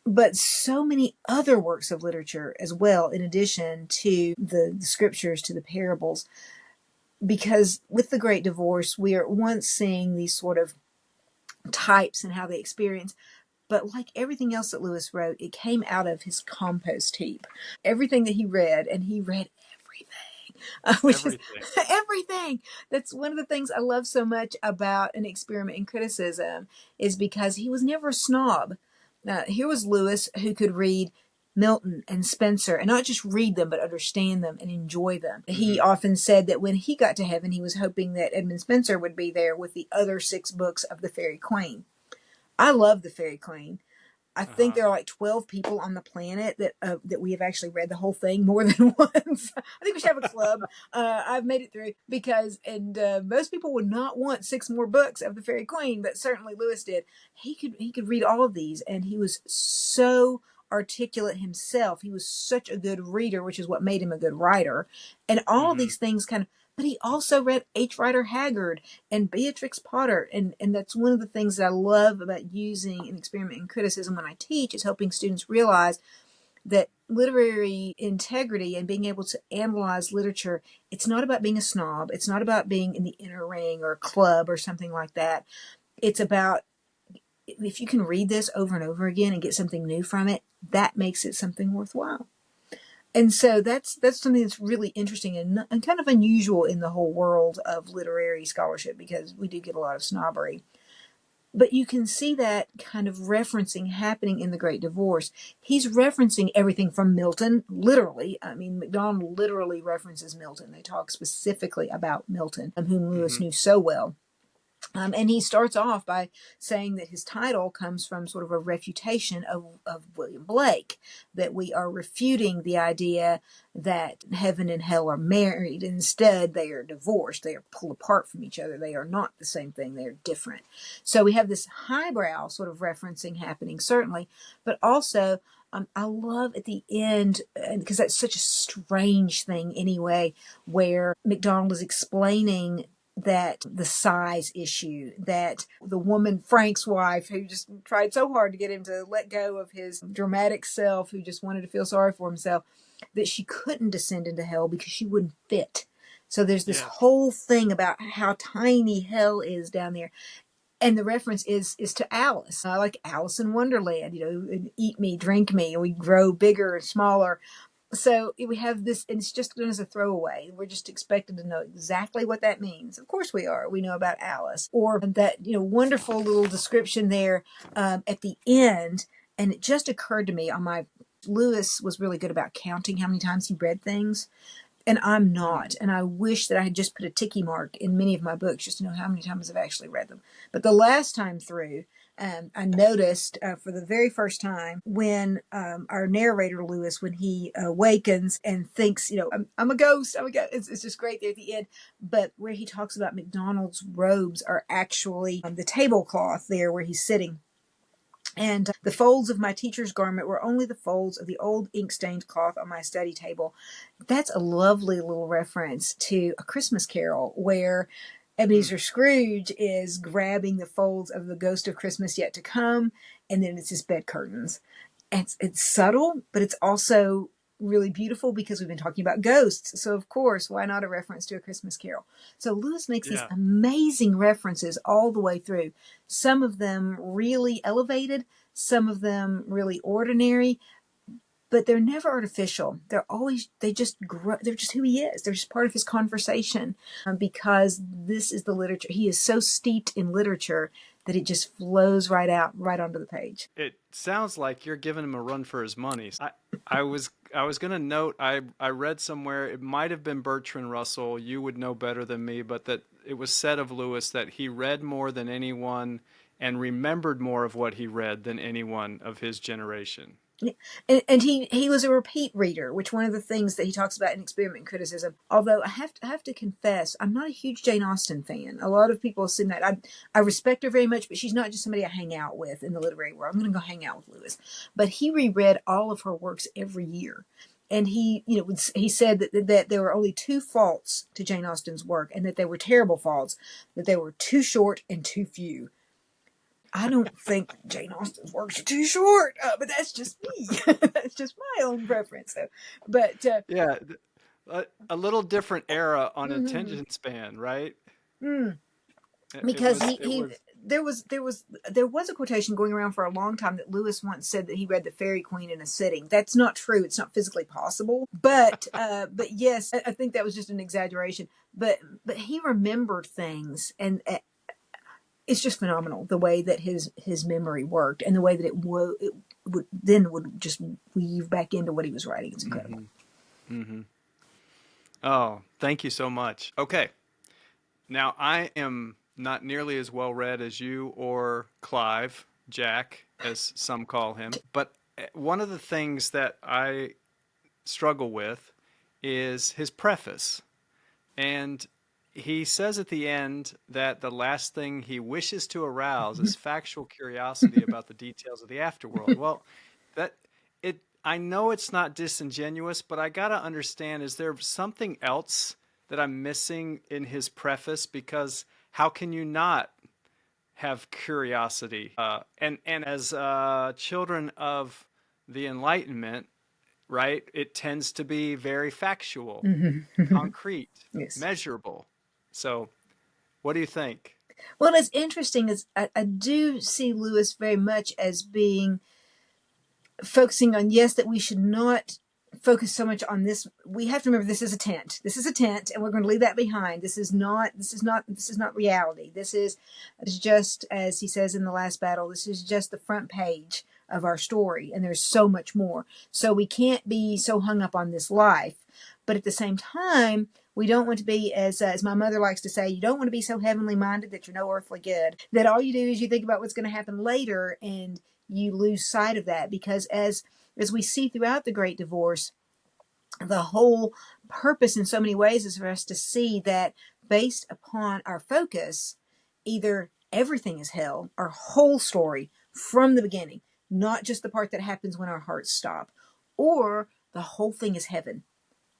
But so many other works of literature as well, in addition to the scriptures, to the parables, because with the Great Divorce, we are once seeing these sort of types and how they experience. But like everything else that Lewis wrote, it came out of his compost heap. Everything that he read, and he read everything, which is Everything. everything. That's one of the things I love so much about An Experiment in Criticism, is because he was never a snob. Here was Lewis, who could read Milton and Spenser, and not just read them, but understand them and enjoy them. He Hmm. often said that when he got to heaven, he was hoping that Edmund Spenser would be there with the other 6 books of the Fairy Queen. I love the Fairy Queen. I think Uh-huh. there are like 12 people on the planet that we have actually read the whole thing more than once. I think we should have a club. I've made it through because, and most people would not want 6 more books of the Fairy Queen, but certainly Lewis did. He could read all of these, and he was so articulate himself. He was such a good reader, which is what made him a good writer. And all of Hmm. these things kind of, but he also read H. Rider Haggard and Beatrix Potter. And that's one of the things that I love about using an experiment in criticism when I teach, is helping students realize that literary integrity and being able to analyze literature, it's not about being a snob. It's not about being in the inner ring or club or something like that. It's about, if you can read this over and over again and get something new from it, that makes it something worthwhile. And so that's something that's really interesting and kind of unusual in the whole world of literary scholarship, because we do get a lot of snobbery. But you can see that kind of referencing happening in The Great Divorce. He's referencing everything from Milton, literally. I mean, MacDonald literally references Milton. They talk specifically about Milton, whom Lewis Hmm. knew so well. And he starts off by saying that his title comes from sort of a refutation of William Blake, that we are refuting the idea that heaven and hell are married. Instead, they are divorced. They are pulled apart from each other. They are not the same thing. They are different. So we have this highbrow sort of referencing happening, certainly, but also I love at the end, because that's such a strange thing anyway, where MacDonald is explaining that the size issue, that the woman, Frank's wife, who just tried so hard to get him to let go of his dramatic self, who just wanted to feel sorry for himself, that she couldn't descend into hell because she wouldn't fit. So there's this Yes. whole thing about how tiny hell is down there. And the reference is to Alice, like Alice in Wonderland, eat me, drink me, and we grow bigger and smaller. So we have this, and it's just done as a throwaway. We're just expected to know exactly what that means. Of course we are. We know about Alice, or that wonderful little description there at the end. And it just occurred to me on my Lewis was really good about counting how many times he read things, and I'm Mm. not. And I wish that I had just put a ticky mark in many of my books just to know how many times I've actually read them. But the last time through, I noticed for the very first time when our narrator Lewis, when he awakens and thinks, I'm a ghost, I'm a ghost. It's just great there at the end. But where he talks about McDonald's robes are actually the tablecloth there where he's sitting. And the folds of my teacher's garment were only the folds of the old ink-stained cloth on my study table. That's a lovely little reference to A Christmas Carol, where Mm. Ebenezer Scrooge is grabbing the folds of the Ghost of Christmas Yet to Come, and then it's his bed curtains. And it's subtle, but it's also really beautiful because we've been talking about ghosts. So, of course, why not a reference to A Christmas Carol? So, Lewis makes these Yeah. amazing references all the way through. Some of them really elevated, some of them really ordinary, but they're never artificial. They just grow. They're just who he is. They're just part of his conversation, because this is the literature. He is so steeped in literature that it just flows right out, right onto the page. It sounds like you're giving him a run for his money. I was gonna note, I read somewhere, it might have been Bertrand Russell, you would know better than me, but that it was said of Lewis that he read more than anyone and remembered more of what he read than anyone of his generation. And he was a repeat reader, which one of the things that he talks about in experiment criticism. Although I have to confess, I'm not a huge Jane Austen fan. A lot of people assume that. I respect her very much, but she's not just somebody I hang out with in the literary world. I'm going to go hang out with Lewis, but he reread all of her works every year. And he said that there were only 2 faults to Jane Austen's work, and that they were terrible faults, that they were too short and too few. I don't think Jane Austen's works are too short, but that's just me. That's just my own preference. So, but Yeah, a little different era on mhm. attention span, right? mm, It because was he it he was there was a quotation going around for a long time that Lewis once said that he read the Fairy Queen in a sitting. That's not true. It's not physically possible. But yes, I think that was just an exaggeration. But he remembered things, and it's just phenomenal the way that his memory worked, and the way that it would just weave back into what he was writing. It's incredible. Mm-hmm. Oh, thank you so much. Okay. Now, I am not nearly as well read as you or Clive, Jack, as some call him. But one of the things that I struggle with is his preface. And he says at the end that the last thing he wishes to arouse is factual curiosity about the details of the afterworld. Well, that I know it's not disingenuous, but I got to understand, is there something else that I'm missing in his preface? Because how can you not have curiosity? And as children of the Enlightenment, right, it tends to be very factual, concrete, Yes. measurable. So, what do you think? Well, it's interesting is I do see Lewis very much as being focusing on, yes, that we should not focus so much on this. We have to remember this is a tent. This is a tent, and we're going to leave that behind. This is not reality. This is just, as he says in the last battle, this is just the front page of our story, and there's so much more. So we can't be so hung up on this life, but at the same time, we don't want to be, as my mother likes to say, you don't want to be so heavenly minded that you're no earthly good, that all you do is you think about what's going to happen later, and you lose sight of that. Because as we see throughout the Great Divorce, the whole purpose in so many ways is for us to see that based upon our focus, either everything is hell, our whole story from the beginning, not just the part that happens when our hearts stop, or the whole thing is heaven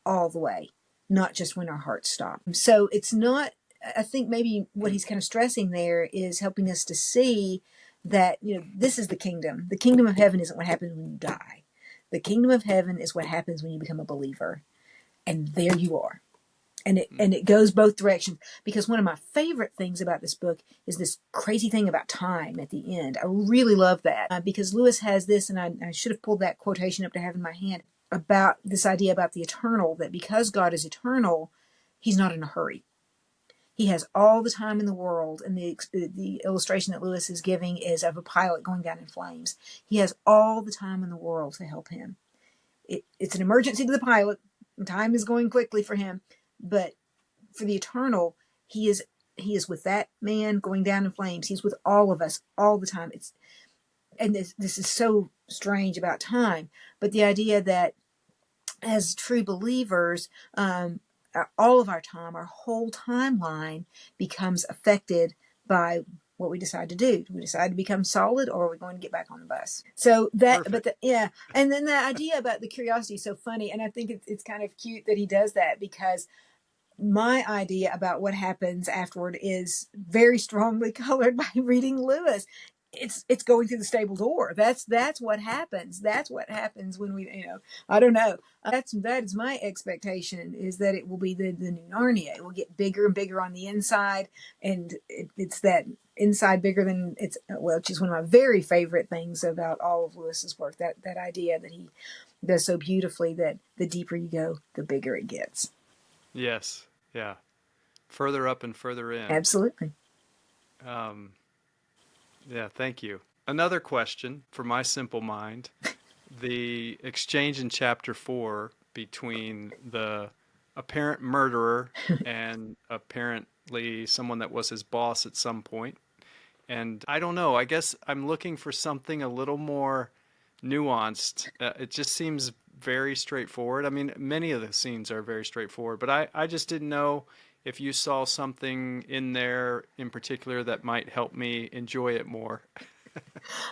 all the way, not just when our hearts stop. So it's not, I think maybe what he's kind of stressing there is helping us to see that, this is the kingdom. The kingdom of heaven isn't what happens when you die. The kingdom of heaven is what happens when you become a believer. And there you are. And it goes both directions. Because one of my favorite things about this book is this crazy thing about time at the end. I really love that. Because Lewis has this, and I should have pulled that quotation up to have in my hand, about this idea about the eternal, that because God is eternal, he's not in a hurry. He has all the time in the world, and the illustration that Lewis is giving is of a pilot going down in flames. He has all the time in the world to help him. It's an emergency to the pilot, and time is going quickly for him, but for the eternal, he is with that man going down in flames. He's with all of us all the time. This is so strange about time, but the idea that as true believers, all of our time, our whole timeline becomes affected by what we decide to do. Do we decide to become solid, or are we going to get back on the bus? So that, Perfect. and then the idea about the curiosity is so funny, and I think it's kind of cute that he does that, because my idea about what happens afterward is very strongly colored by reading Lewis. It's going through the stable door. That's what happens. That's what happens when we, I don't know. That is my expectation, is that it will be the new Narnia. It will get bigger and bigger on the inside, and it's that inside bigger than it's, well, which is one of my very favorite things about all of Lewis's work. That idea that he does so beautifully, that the deeper you go, the bigger it gets. Yes. Yeah. Further up and further in. Absolutely. Um, yeah, thank you. Another question for my simple mind. The exchange in chapter 4 between the apparent murderer and apparently someone that was his boss at some point. And I don't know, I guess I'm looking for something a little more nuanced. It just seems very straightforward. I mean, many of the scenes are very straightforward, but I just didn't know if you saw something in there in particular that might help me enjoy it more.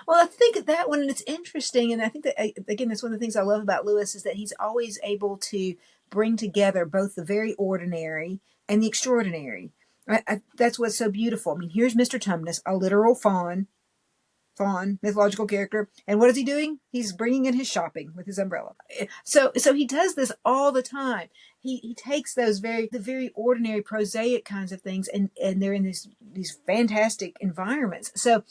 Well, I think that one, and it's interesting, and I think that, again, that's one of the things I love about Lewis, is that he's always able to bring together both the very ordinary and the extraordinary. That's what's so beautiful. I mean, here's Mr. Tumnus, a literal faun, mythological character, and what is he doing? He's bringing in his shopping with his umbrella. So he does this all the time. He takes the very ordinary, prosaic kinds of things, and they're in these fantastic environments. So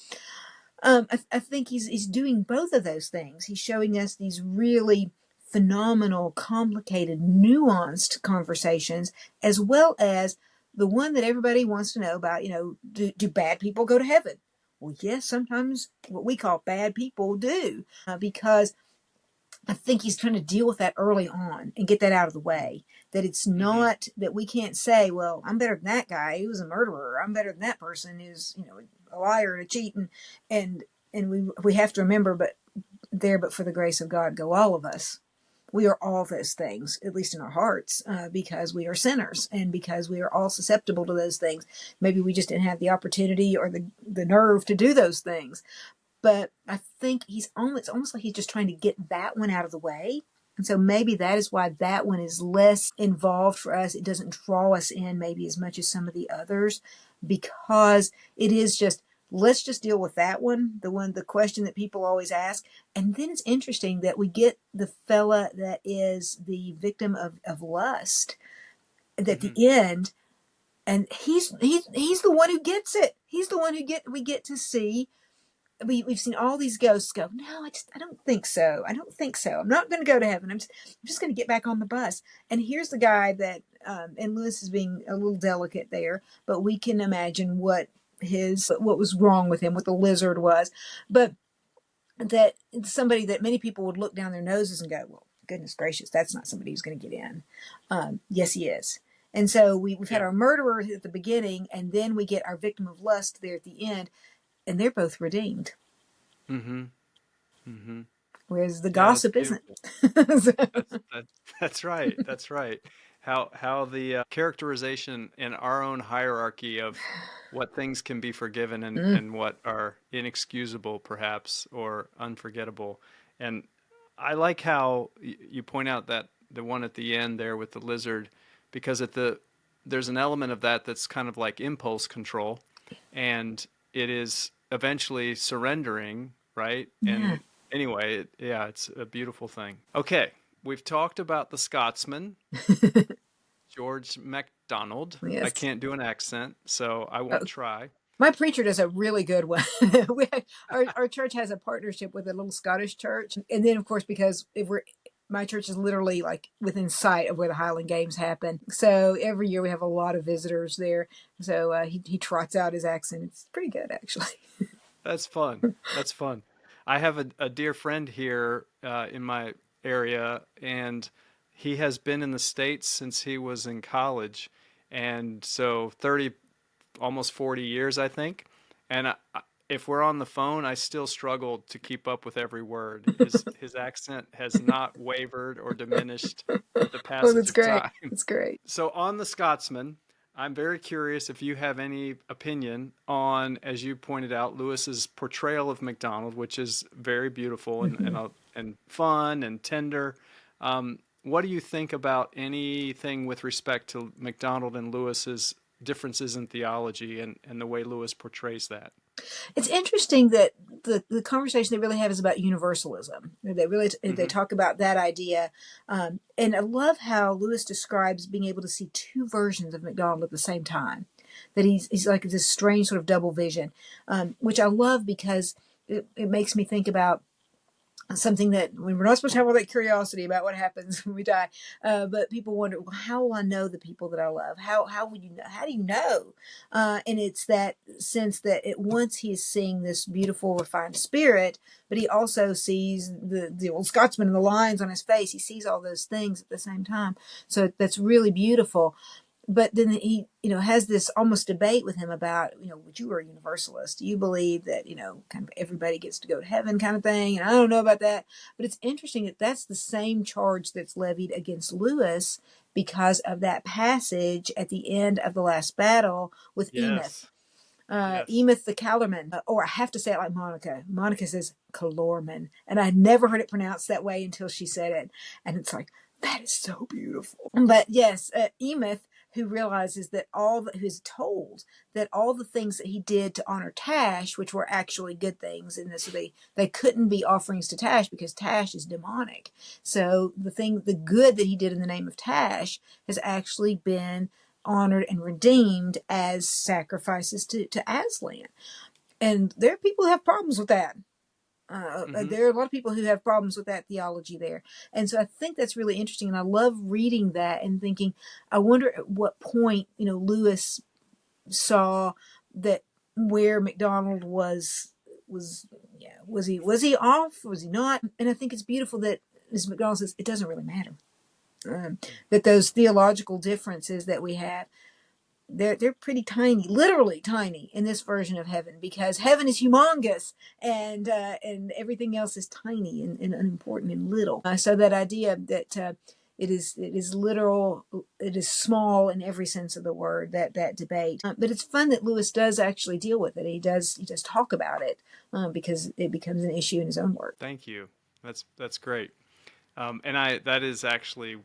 I think he's doing both of those things. He's showing us these really phenomenal, complicated, nuanced conversations, as well as the one that everybody wants to know about, do bad people go to heaven? Well, yes, sometimes what we call bad people do, because I think he's trying to deal with that early on and get that out of the way. That it's Mm-hmm. not that we can't say, well, I'm better than that guy who's a murderer. I'm better than that person who's, a liar and a cheat. And we have to remember, but for the grace of God go all of us. We are all those things, at least in our hearts, because we are sinners and because we are all susceptible to those things. Maybe we just didn't have the opportunity or the nerve to do those things. But I think it's almost like he's just trying to get that one out of the way. And so maybe that is why that one is less involved for us. It doesn't draw us in maybe as much as some of the others, because it is just, let's just deal with that one, the question that people always ask. And then it's interesting that we get the fella that is the victim of lust at the Mm-hmm. end, and he's the one who gets it. He's the one we get to see. We've seen all these ghosts go, no, I don't think so. I don't think so. I'm not going to go to heaven. I'm just going to get back on the bus. And here's the guy that, and Lewis is being a little delicate there, but we can imagine what was wrong with him, what the lizard was. But that somebody that many people would look down their noses and go, well, goodness gracious, that's not somebody who's going to get in. Yes, he is. And so we've had Yeah. our murderer at the beginning, and then we get our victim of lust there at the end, and they're both redeemed. Mm-hmm. Mm-hmm. Whereas the Yeah, that's gossip isn't. beautiful. That, that's right. That's right. How the characterization in our own hierarchy of what things can be forgiven Mm, and what are inexcusable, perhaps, or unforgettable. And I like how you point out that the one at the end there with the lizard, because there's an element of that that's kind of like impulse control, and it is eventually surrendering, right? yeah. And anyway, yeah, it's a beautiful thing. Okay, we've talked about the Scotsman, George MacDonald. I Yes. can't do an accent, so I Oh, won't try. my preacher does a really good one. Our church has a partnership with a little Scottish church. And then, of course, because my church is literally like within sight of where the Highland Games happen. So every year we have a lot of visitors there. So he trots out his accent. It's pretty good, actually. That's fun. That's fun. I have a dear friend here in my area, and he has been in the States since he was in college. And so 30, almost 40 years, I think. And if we're on the phone, I still struggle to keep up with every word. His accent has not wavered or diminished with the Oh, passage that's of great. time. That's great. So on the Scotsman, I'm very curious if you have any opinion on, as you pointed out, Lewis's portrayal of MacDonald, which is very beautiful Mhm. and fun and tender. What do you think about anything with respect to MacDonald and Lewis's differences in theology and the way Lewis portrays that? It's interesting that the conversation they really have is about universalism. They Hmm. talk about that idea, and I love how Lewis describes being able to see two versions of McDonald at the same time. That he's like this strange sort of double vision, which I love because it makes me think about something that we're not supposed to have all that curiosity about what happens when we die. But people wonder, well, how will I know the people that I love? How would you know? How do you know? And it's that sense that at once he is seeing this beautiful, refined spirit, but he also sees the old Scotsman and the lines on his face. He sees all those things at the same time. So that's really beautiful. But then he, has this almost debate with him about, would you are a universalist? Do you believe that, kind of everybody gets to go to heaven kind of thing? And I don't know about that. But it's interesting that that's the same charge that's levied against Lewis because of that passage at the end of the last battle with Emeth. Yes. Yes. Emeth the Calorman, or I have to say it like Monica. Monica says Calorman, and I never heard it pronounced that way until she said it, and it's like that is so beautiful. But yes, Emeth, who realizes that who's told that all the things that he did to honor Tash, which were actually good things, and so they couldn't be offerings to Tash because Tash is demonic. So the good that he did in the name of Tash has actually been honored and redeemed as sacrifices to Aslan. And there are people who have problems with that. Hmm. There are a lot of people who have problems with that theology there. And so I think that's really interesting. And I love reading that and thinking, I wonder at what point, Lewis saw that where MacDonald was yeah, was he off? Was he not? And I think it's beautiful that as MacDonald says, it doesn't really matter. That those theological differences that we have, they're pretty tiny, literally tiny in this version of heaven, because heaven is humongous and everything else is tiny and unimportant and little. So that idea that it is literal, it is small in every sense of the word. That debate, but it's fun that Lewis does actually deal with it. He does talk about it because it becomes an issue in his own work. Thank you. That's great. And that is actually,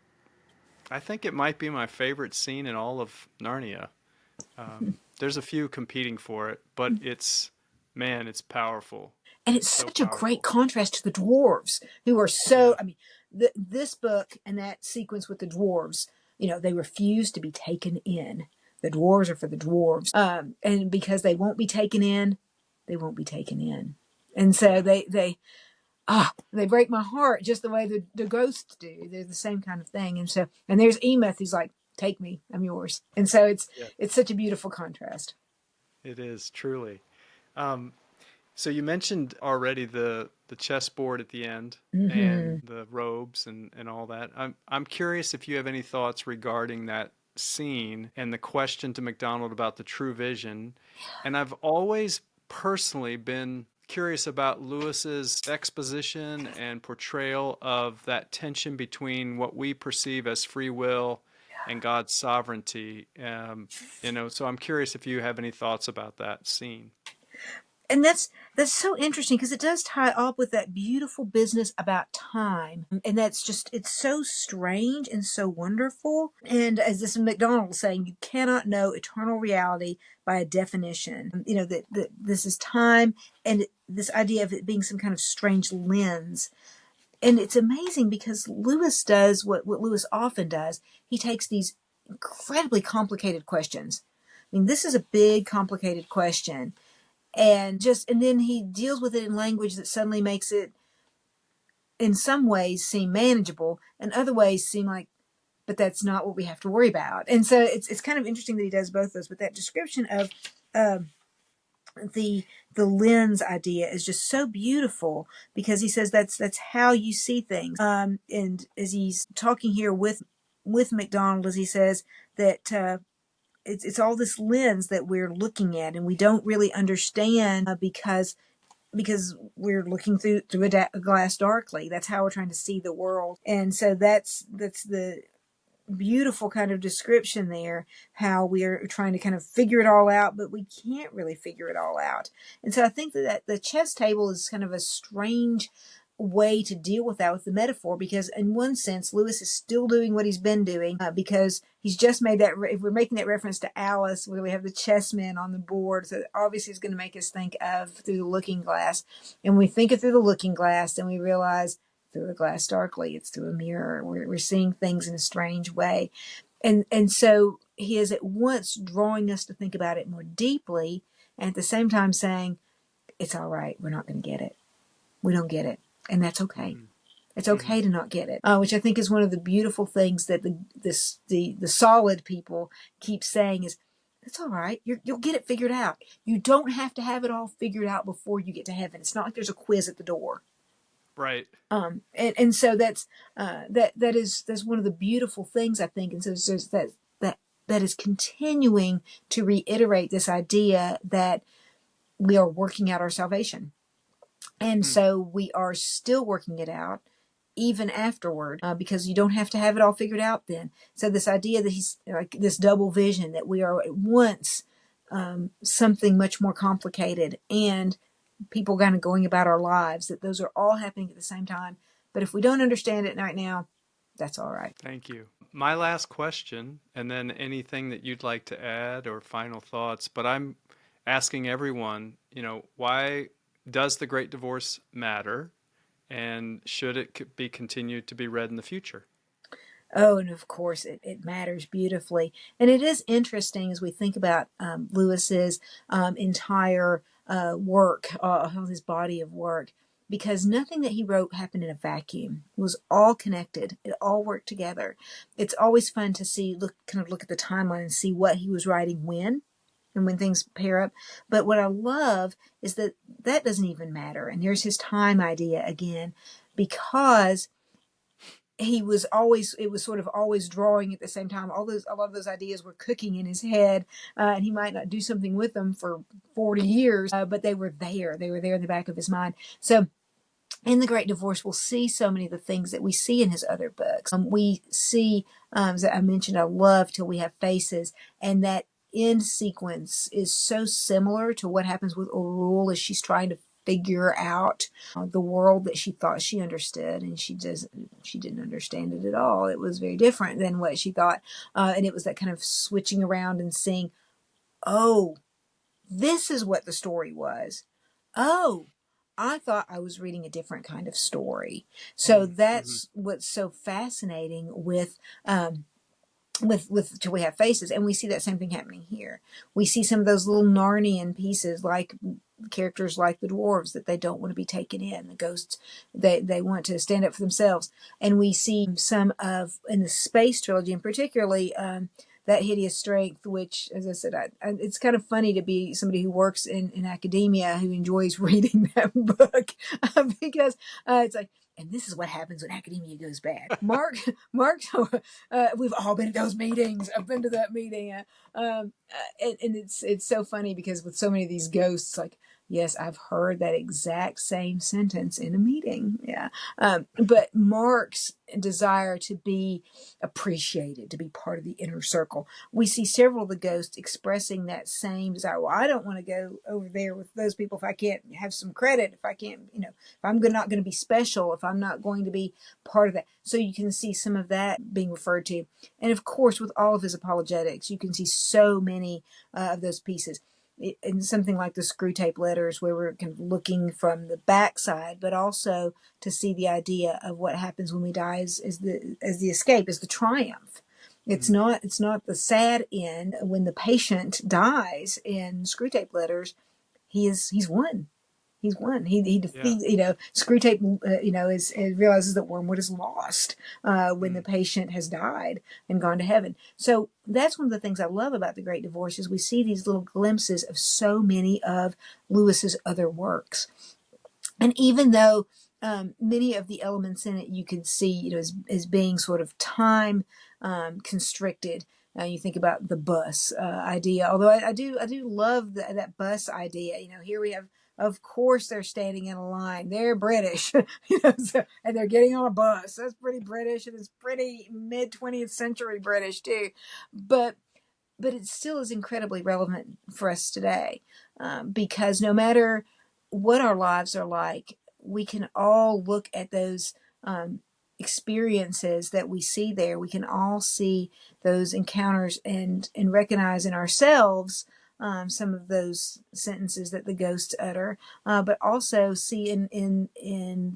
I think it might be my favorite scene in all of Narnia. There's a few competing for it, but man, it's powerful. And it's It's so such a great powerful. contrast to the dwarves, who are so, Yeah. I mean, this book and that sequence with the dwarves, they refuse to be taken in. The dwarves are for the dwarves. And because they won't be taken in, they won't be taken in. And so Yeah. they break my heart just the way the ghosts do. They're the same kind of thing. And there's Emeth who's like, take me, I'm yours. And so Yeah. it's such a beautiful contrast. It is truly. Um, so you mentioned already the chessboard at the end and Hmm. the robes and all that. I'm curious if you have any thoughts regarding that scene and the question to MacDonald about the true vision. And I've always personally been curious about Lewis's exposition and portrayal of that tension between what we perceive as free will and God's sovereignty. So I'm curious if you have any thoughts about that scene. And that's so interesting because it does tie up with that beautiful business about time, and that's just, it's so strange and so wonderful. And as this McDonald was saying, you cannot know eternal reality by a definition. That this is time, and this idea of it being some kind of strange lens. And it's amazing because Lewis does what Lewis often does. He takes these incredibly complicated questions. I mean, this is a big, complicated question, and then he deals with it in language that suddenly makes it in some ways seem manageable, and other ways seem like, but that's not what we have to worry about. And so it's kind of interesting that he does both those. But that description of uh, the the lens idea is just so beautiful, because he says that's how you see things. And as he's talking here with McDonald, as he says that it's all this lens that we're looking at, and we don't really understand because we're looking through a glass darkly. That's how we're trying to see the world. And so that's the beautiful kind of description there, how we're trying to kind of figure it all out, but we can't really figure it all out. And so I think that the chess table is kind of a strange way to deal with that, with the metaphor, because in one sense Lewis is still doing what he's been doing, because he's just made that if we're making that reference to Alice where we have the chessmen on the board, so obviously it's going to make us think of through the looking glass. And when we think of through the looking glass, then we realize through the glass darkly, it's through a mirror. We're seeing things in a strange way. And so he is at once drawing us to think about it more deeply, and at the same time saying, it's all right, we're not going to get it. We don't get it. And that's okay. Mm-hmm. It's Mm-hmm. okay to not get it, which I think is one of the beautiful things that the solid people keep saying is, it's all right. You'll get it figured out. You don't have to have it all figured out before you get to heaven. It's not like there's a quiz at the door. Right. And so that's one of the beautiful things, I think. And so there's that is continuing to reiterate this idea that we are working out our salvation. And Mm. so we are still working it out even afterward, because you don't have to have it all figured out then. So this idea that he's like this double vision, that we are at once something much more complicated and people kind of going about our lives, that those are all happening at the same time. But if we don't understand it right now, that's all right. Thank you. My last question, and then anything that you'd like to add or final thoughts, but I'm asking everyone, why does the Great Divorce matter? And should it be continued to be read in the future? Oh, and of course, it matters beautifully. And it is interesting as we think about Lewis's entire work, his body of work, because nothing that he wrote happened in a vacuum. It was all connected. It all worked together. It's always fun to see, look at the timeline and see what he was writing when and when things pair up. But what I love is that that doesn't even matter. And there's his time idea again, because it was sort of always drawing at the same time. A lot of those ideas were cooking in his head, and he might not do something with them for 40 years, but they were there. They were there in the back of his mind. So in The Great Divorce, we'll see so many of the things that we see in his other books. We see, as I mentioned, I love Till We Have Faces, and that end sequence is so similar to what happens with O'Rule as she's trying to figure out the world that she thought she understood, and she didn't understand it at all. It was very different than what she thought, and it was that kind of switching around and seeing, oh, this is what the story was. Oh, I thought I was reading a different kind of story. So that's what's so fascinating with Till We Have Faces, and we see that same thing happening here. We see some of those little Narnian pieces, like characters like the dwarves, that they don't want to be taken in. The ghosts, they want to stand up for themselves. And we see some of, in the space trilogy, and particularly that hideous strength, which, as I said, it's kind of funny to be somebody who works in academia who enjoys reading that book, because it's like, and this is what happens when academia goes bad. Mark, we've all been at those meetings. I've been to that meeting. And it's so funny because with so many of these ghosts, like, yes, I've heard that exact same sentence in a meeting. Yeah. But Mark's desire to be appreciated, to be part of the inner circle. We see several of the ghosts expressing that same desire. Well, I don't want to go over there with those people if I can't have some credit, if I can't, if I'm not going to be special, if I'm not going to be part of that. So you can see some of that being referred to. And of course, with all of his apologetics, you can see so many of those pieces. In something like the Screw Tape Letters, where we're kind of looking from the backside, but also to see the idea of what happens when we die as the escape, as the triumph. It's not the sad end when the patient dies in Screw Tape Letters. He's won. He's won. He defeats. Screw Tape. Realizes that Wormwood is lost when the patient has died and gone to heaven. So that's one of the things I love about The Great Divorce, is we see these little glimpses of so many of Lewis's other works. And even though many of the elements in it you could see, as being sort of time constricted. You think about the bus idea, although I do love that bus idea. Here we have, of course, they're standing in a line. They're British, and they're getting on a bus. That's pretty British, and it's pretty mid-20th century British too. But it still is incredibly relevant for us today, because no matter what our lives are like, we can all look at those experiences that we see there. We can all see those encounters and recognize in ourselves some of those sentences that the ghosts utter, but also see in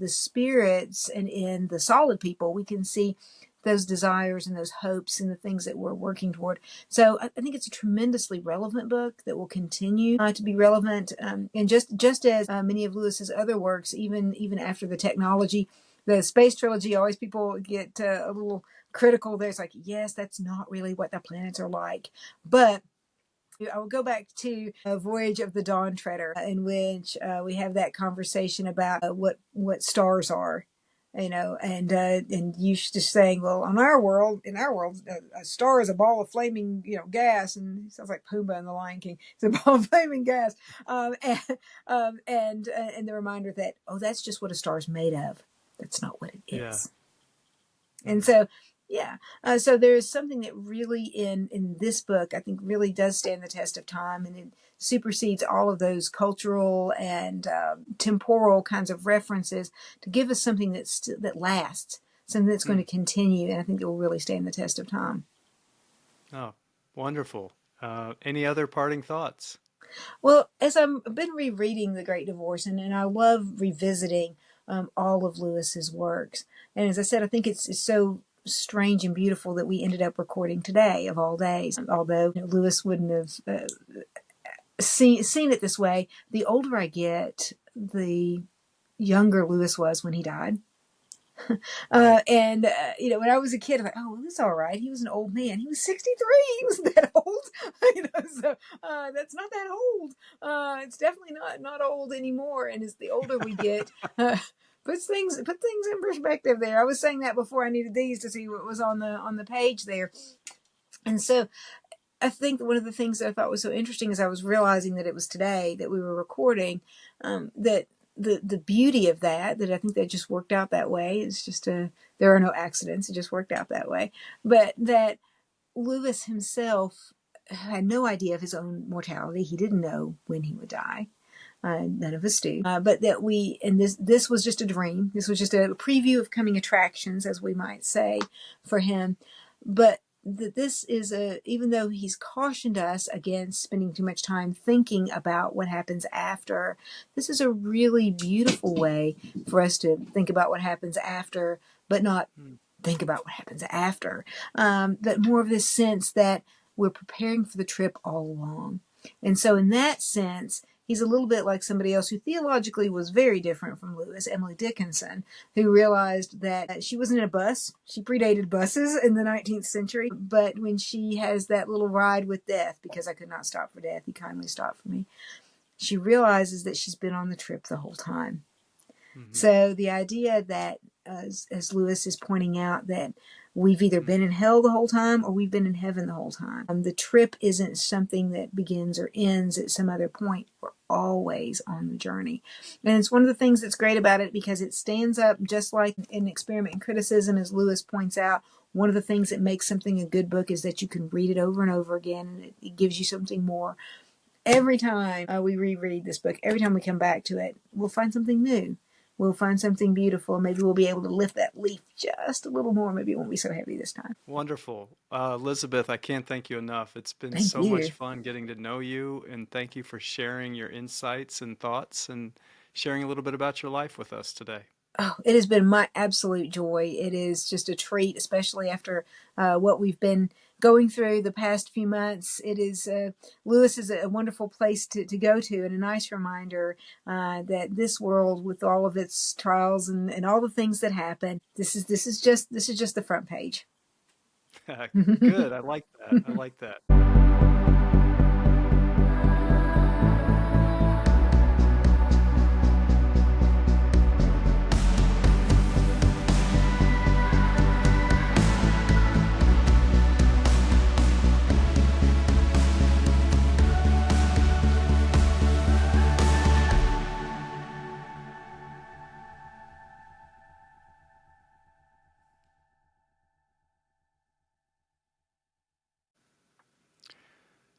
the spirits and in the solid people. We can see those desires and those hopes and the things that we're working toward. So I think it's a tremendously relevant book that will continue to be relevant. And just as many of Lewis's other works, even after the technology, the space trilogy, always people get a little critical there. It's like, yes, that's not really what the planets are like. But I will go back to Voyage of the Dawn Treader, in which we have that conversation about what stars are. And you just saying, well, in our world, a star is a ball of flaming, gas, and it sounds like Pumbaa in The Lion King. It's a ball of flaming gas, and the reminder that, that's just what a star is made of. That's not what it is. Yeah. And so, yeah. So there is something that really in this book, I think, really does stand the test of time, and it supersedes all of those cultural and temporal kinds of references to give us something that lasts, something that's going to continue, and I think it will really stand the test of time. Oh, wonderful. Any other parting thoughts? Well, as I've been rereading The Great Divorce, and I love revisiting all of Lewis's works. And as I said, I think it's so strange and beautiful that we ended up recording today of all days. Although Lewis wouldn't have seen it this way. The older I get, the younger Lewis was when he died. Right. When I was a kid, I'm like, oh, that's all right. He was an old man. He was 63. He wasn't that old. That's not that old. It's definitely not old anymore. And as the older we get, put things in perspective there. I was saying that before I needed these to see what was on the page there. And so I think one of the things that I thought was so interesting is I was realizing that it was today that we were recording, that the beauty of that I think that just worked out that way. It's just there are no accidents. It just worked out that way. But that Lewis himself had no idea of his own mortality. He didn't know when he would die. None of us do. But that this was just a dream. This was just a preview of coming attractions, as we might say, for him. But that this is even though he's cautioned us against spending too much time thinking about what happens after, this is a really beautiful way for us to think about what happens after, but not think about what happens after. But more of this sense that we're preparing for the trip all along. And so in that sense, he's a little bit like somebody else who theologically was very different from Lewis, Emily Dickinson, who realized that she wasn't in a bus. She predated buses in the 19th century. But when she has that little ride with death, because I could not stop for death, he kindly stopped for me, she realizes that she's been on the trip the whole time. Mm-hmm. So the idea that, as Lewis is pointing out, that we've either been in hell the whole time or we've been in heaven the whole time. The trip isn't something that begins or ends at some other point. We're always on the journey. And it's one of the things that's great about it because it stands up just like in Experiment in Criticism, as Lewis points out. One of the things that makes something a good book is that you can read it over and over again, and it gives you something more. Every time we reread this book, every time we come back to it, we'll find something new. We'll find something beautiful. Maybe we'll be able to lift that leaf just a little more. Maybe it won't be so heavy this time. Wonderful. Elizabeth, I can't thank you enough. It's been Thank so much you. fun getting to know you, and thank you for sharing your insights and thoughts and sharing a little bit about your life with us today. Oh, it has been my absolute joy. It is just a treat, especially after what we've been going through the past few months. It is Lewis is a wonderful place to go to, and a nice reminder that this world, with all of its trials and all the things that happen, this is just the front page. Good. I like that. I like that.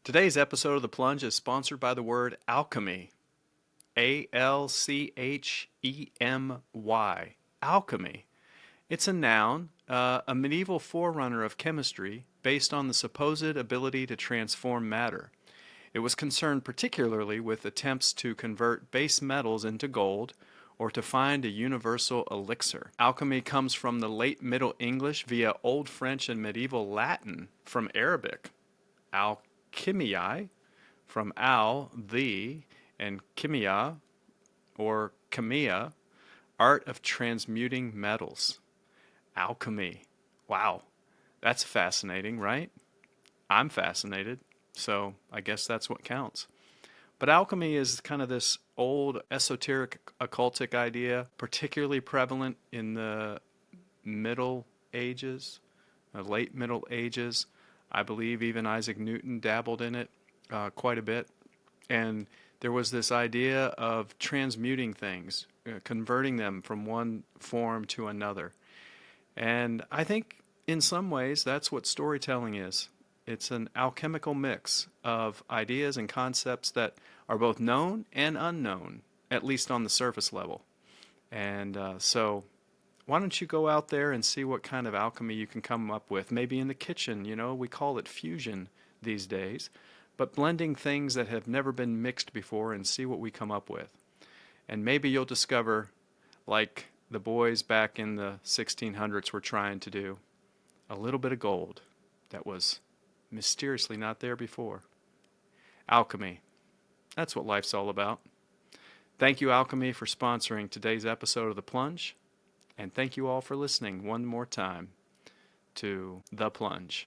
Today's episode of The Plunge is sponsored by the word alchemy. Alchemy. Alchemy. It's a noun, a medieval forerunner of chemistry based on the supposed ability to transform matter. It was concerned particularly with attempts to convert base metals into gold or to find a universal elixir. Alchemy comes from the late Middle English via Old French and medieval Latin from Arabic. Alchemiae, from al, the, and chemia, or chemia, art of transmuting metals. Alchemy. Wow, that's fascinating, right? I'm fascinated, so I guess that's what counts. But alchemy is kind of this old esoteric occultic idea, particularly prevalent in the Middle Ages, late Middle Ages. I believe even Isaac Newton dabbled in it quite a bit. And there was this idea of transmuting things, converting them from one form to another. And I think in some ways that's what storytelling is. It's an alchemical mix of ideas and concepts that are both known and unknown, at least on the surface level. And so why don't you go out there and see what kind of alchemy you can come up with? Maybe in the kitchen, we call it fusion these days, but blending things that have never been mixed before and see what we come up with. And maybe you'll discover, like the boys back in the 1600s were trying to do, a little bit of gold that was mysteriously not there before. Alchemy. That's what life's all about. Thank you, Alchemy, for sponsoring today's episode of The Plunge. And thank you all for listening one more time to The Plunge.